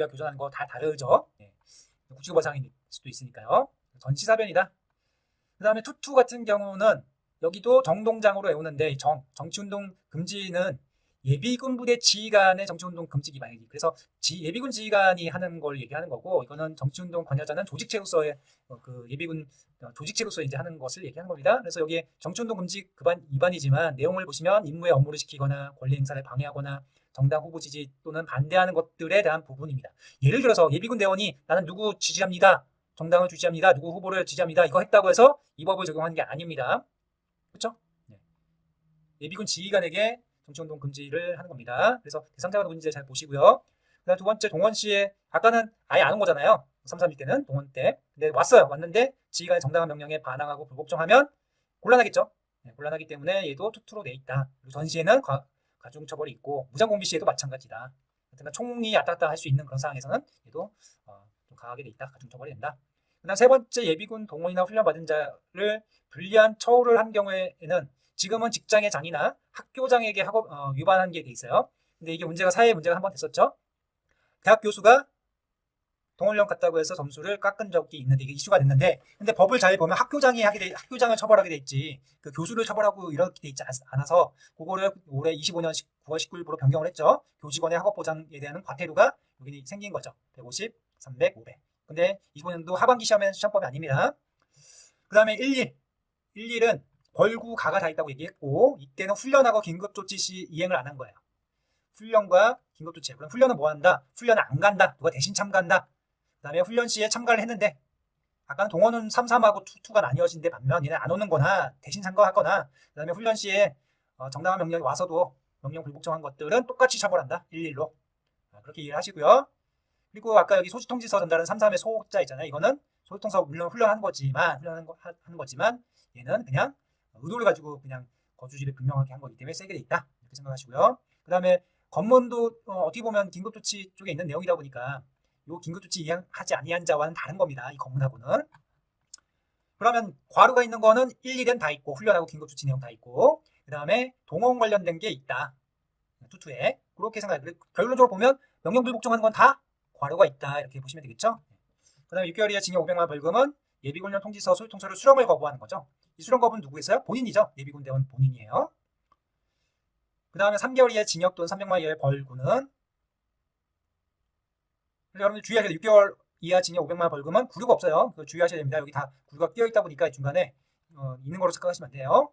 교전하는 거 다 다르죠. 국지고발상일 수도 있으니까요. 전시사변이다. 그 다음에 투투 같은 경우는 여기도 정동장으로 외우는데 정치운동 금지는 예비군 부대 지휘관의 정치운동 금지 기반이기. 그래서 예비군 지휘관이 하는 걸 얘기하는 거고, 이거는 정치운동 관여자는 조직체로서의 그 예비군 조직체로서 이제 하는 것을 얘기하는 겁니다. 그래서 여기에 정치운동 금지 위반이지만 내용을 보시면 임무의 업무를 시키거나 권리 행사를 방해하거나 정당 후보 지지 또는 반대하는 것들에 대한 부분입니다. 예를 들어서 예비군 대원이 나는 누구 지지합니다. 정당을 지지합니다. 누구 후보를 지지합니다. 이거 했다고 해서 이 법을 적용하는 게 아닙니다. 그렇죠? 예비군 지휘관에게 정치운동 금지를 하는 겁니다. 그래서 대상자가 누군지 잘 보시고요. 그다음 두 번째, 동원 씨의 아까는 아예 안 온 거잖아요. 3.3일 때는 동원 때. 근데 왔는데 지휘관의 정당한 명령에 반항하고 불복종하면 곤란하겠죠. 곤란하기 때문에 얘도 투투로 돼 있다. 그리고 전시에는 가중처벌이 있고 무장공비 시에도 마찬가지다. 그러니까 총이 왔다 갔다 할 수 있는 그런 상황에서는 얘도 좀 강하게 돼 있다. 가중처벌이 된다. 그다음 세 번째, 예비군 동원이나 훈련받은 자를 불리한 처우를 한 경우에는 지금은 직장의 장이나 학교장에게 위반한 게 돼 있어요. 근데 이게 사회 문제가 한번 됐었죠. 대학 교수가 동원령 갔다고 해서 점수를 깎은 적이 있는데 이게 이슈가 됐는데, 근데 법을 잘 보면 학교장을 처벌하게 돼 있지 그 교수를 처벌하고 이렇게 돼 있지 않아서 그거를 올해 25년 9월 19일부로 변경을 했죠. 교직원의 학업 보장에 대한 과태료가 여기 생긴 거죠. 150, 300, 500. 근데 25년도 하반기 시험법이 아닙니다. 그 다음에 11은 벌구 가가 다 있다고 얘기했고, 이때는 훈련하고 긴급조치 시 이행을 안 한 거예요. 훈련과 긴급조치. 그럼 훈련은 뭐 한다? 훈련은 안 간다. 누가 대신 참가한다. 그 다음에 훈련 시에 참가를 했는데, 아까는 동원은 3.3하고 2.2가 나뉘어진데 반면 얘는 안 오는 거나 대신 참가하거나, 그 다음에 훈련 시에 정당한 명령이 와서도 명령 불복종한 것들은 똑같이 처벌한다. 11로. 그렇게 이해를 하시고요. 그리고 아까 여기 소지통지서 전달은 3.3의 소자 있잖아요. 이거는 소지통지서 물론 훈련하는 거지만 얘는 그냥 의도를 가지고 그냥 거주지를 분명하게 한 거기 때문에 세게 돼 있다. 이렇게 생각하시고요. 그 다음에 검문도 어떻게 보면 긴급조치 쪽에 있는 내용이다 보니까 이 긴급조치 이행하지 아니한 자와는 다른 겁니다. 이 검문하고는. 그러면 괄호가 있는 거는 1, 2는 다 있고 훈련하고 긴급조치 내용 다 있고, 그 다음에 동원 관련된 게 있다. 투투에. 그렇게 생각해요. 결론적으로 보면 명령 불복종하는 건 다 괄호가 있다. 이렇게 보시면 되겠죠. 그 다음에 6개월 이하 징역 500만 원 벌금은 예비군령 통지서 소유통처를 수령을 거부하는 거죠. 이 수령 거부는 누구겠어요? 본인이죠. 예비군 대원 본인이에요. 그 다음에 3개월 이하의 징역 또는 300만 원 이하의 벌금은, 여러분들 주의하셔야 돼요. 6개월 이하 징역 500만 원 벌금은 구류가 없어요. 그거 주의하셔야 됩니다. 여기 다 구류가 끼어 있다 보니까 중간에 있는 거로 생각하시면 안 돼요.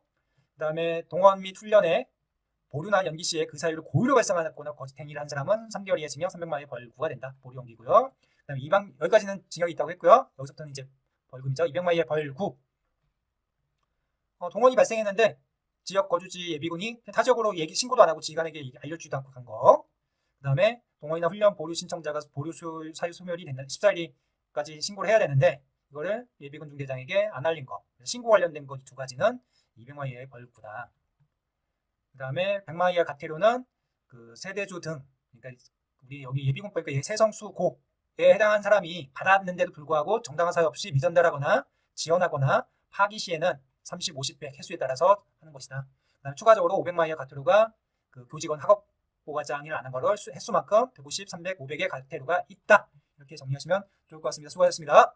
그 다음에 동원 및 훈련에 보류나 연기 시에 그 사유로 고의로 발생하거나 거짓 행위를 한 사람은 3개월 이하 징역 300만 원의 벌구가 된다. 보류 연기고요. 그 다음에 여기까지는 징역이 있다고 했고요. 여기서부터는 이제 벌금이죠. 200만 원의 벌구. 동원이 발생했는데 지역 거주지 예비군이 타 지역으로 신고도 안 하고 지휘관에게 알려주지도 않고 간 거. 그 다음에 동원이나 훈련 보류 신청자가 보류 사유 소멸이 된다는 14일까지 신고를 해야 되는데 이거를 예비군 중대장에게 안 알린 거. 신고 관련된 거 두 가지는 200만 원 이하의 벌구다. 그 다음에 100만 원 이하 과태료는 그 세대주 등, 그러니까 우리 여기 예비군 보니까 세성수고에 해당한 사람이 받았는데도 불구하고 정당한 사유 없이 미전달하거나 지원하거나 파기 시에는 30, 50배 횟수에 따라서 하는 것이다. 그다음에 추가적으로 500만 원 이하 과태료가 그 교직원 학업보관장 일을 안 한 거를 횟수만큼 150, 300, 500의 과태료가 있다. 이렇게 정리하시면 좋을 것 같습니다. 수고하셨습니다.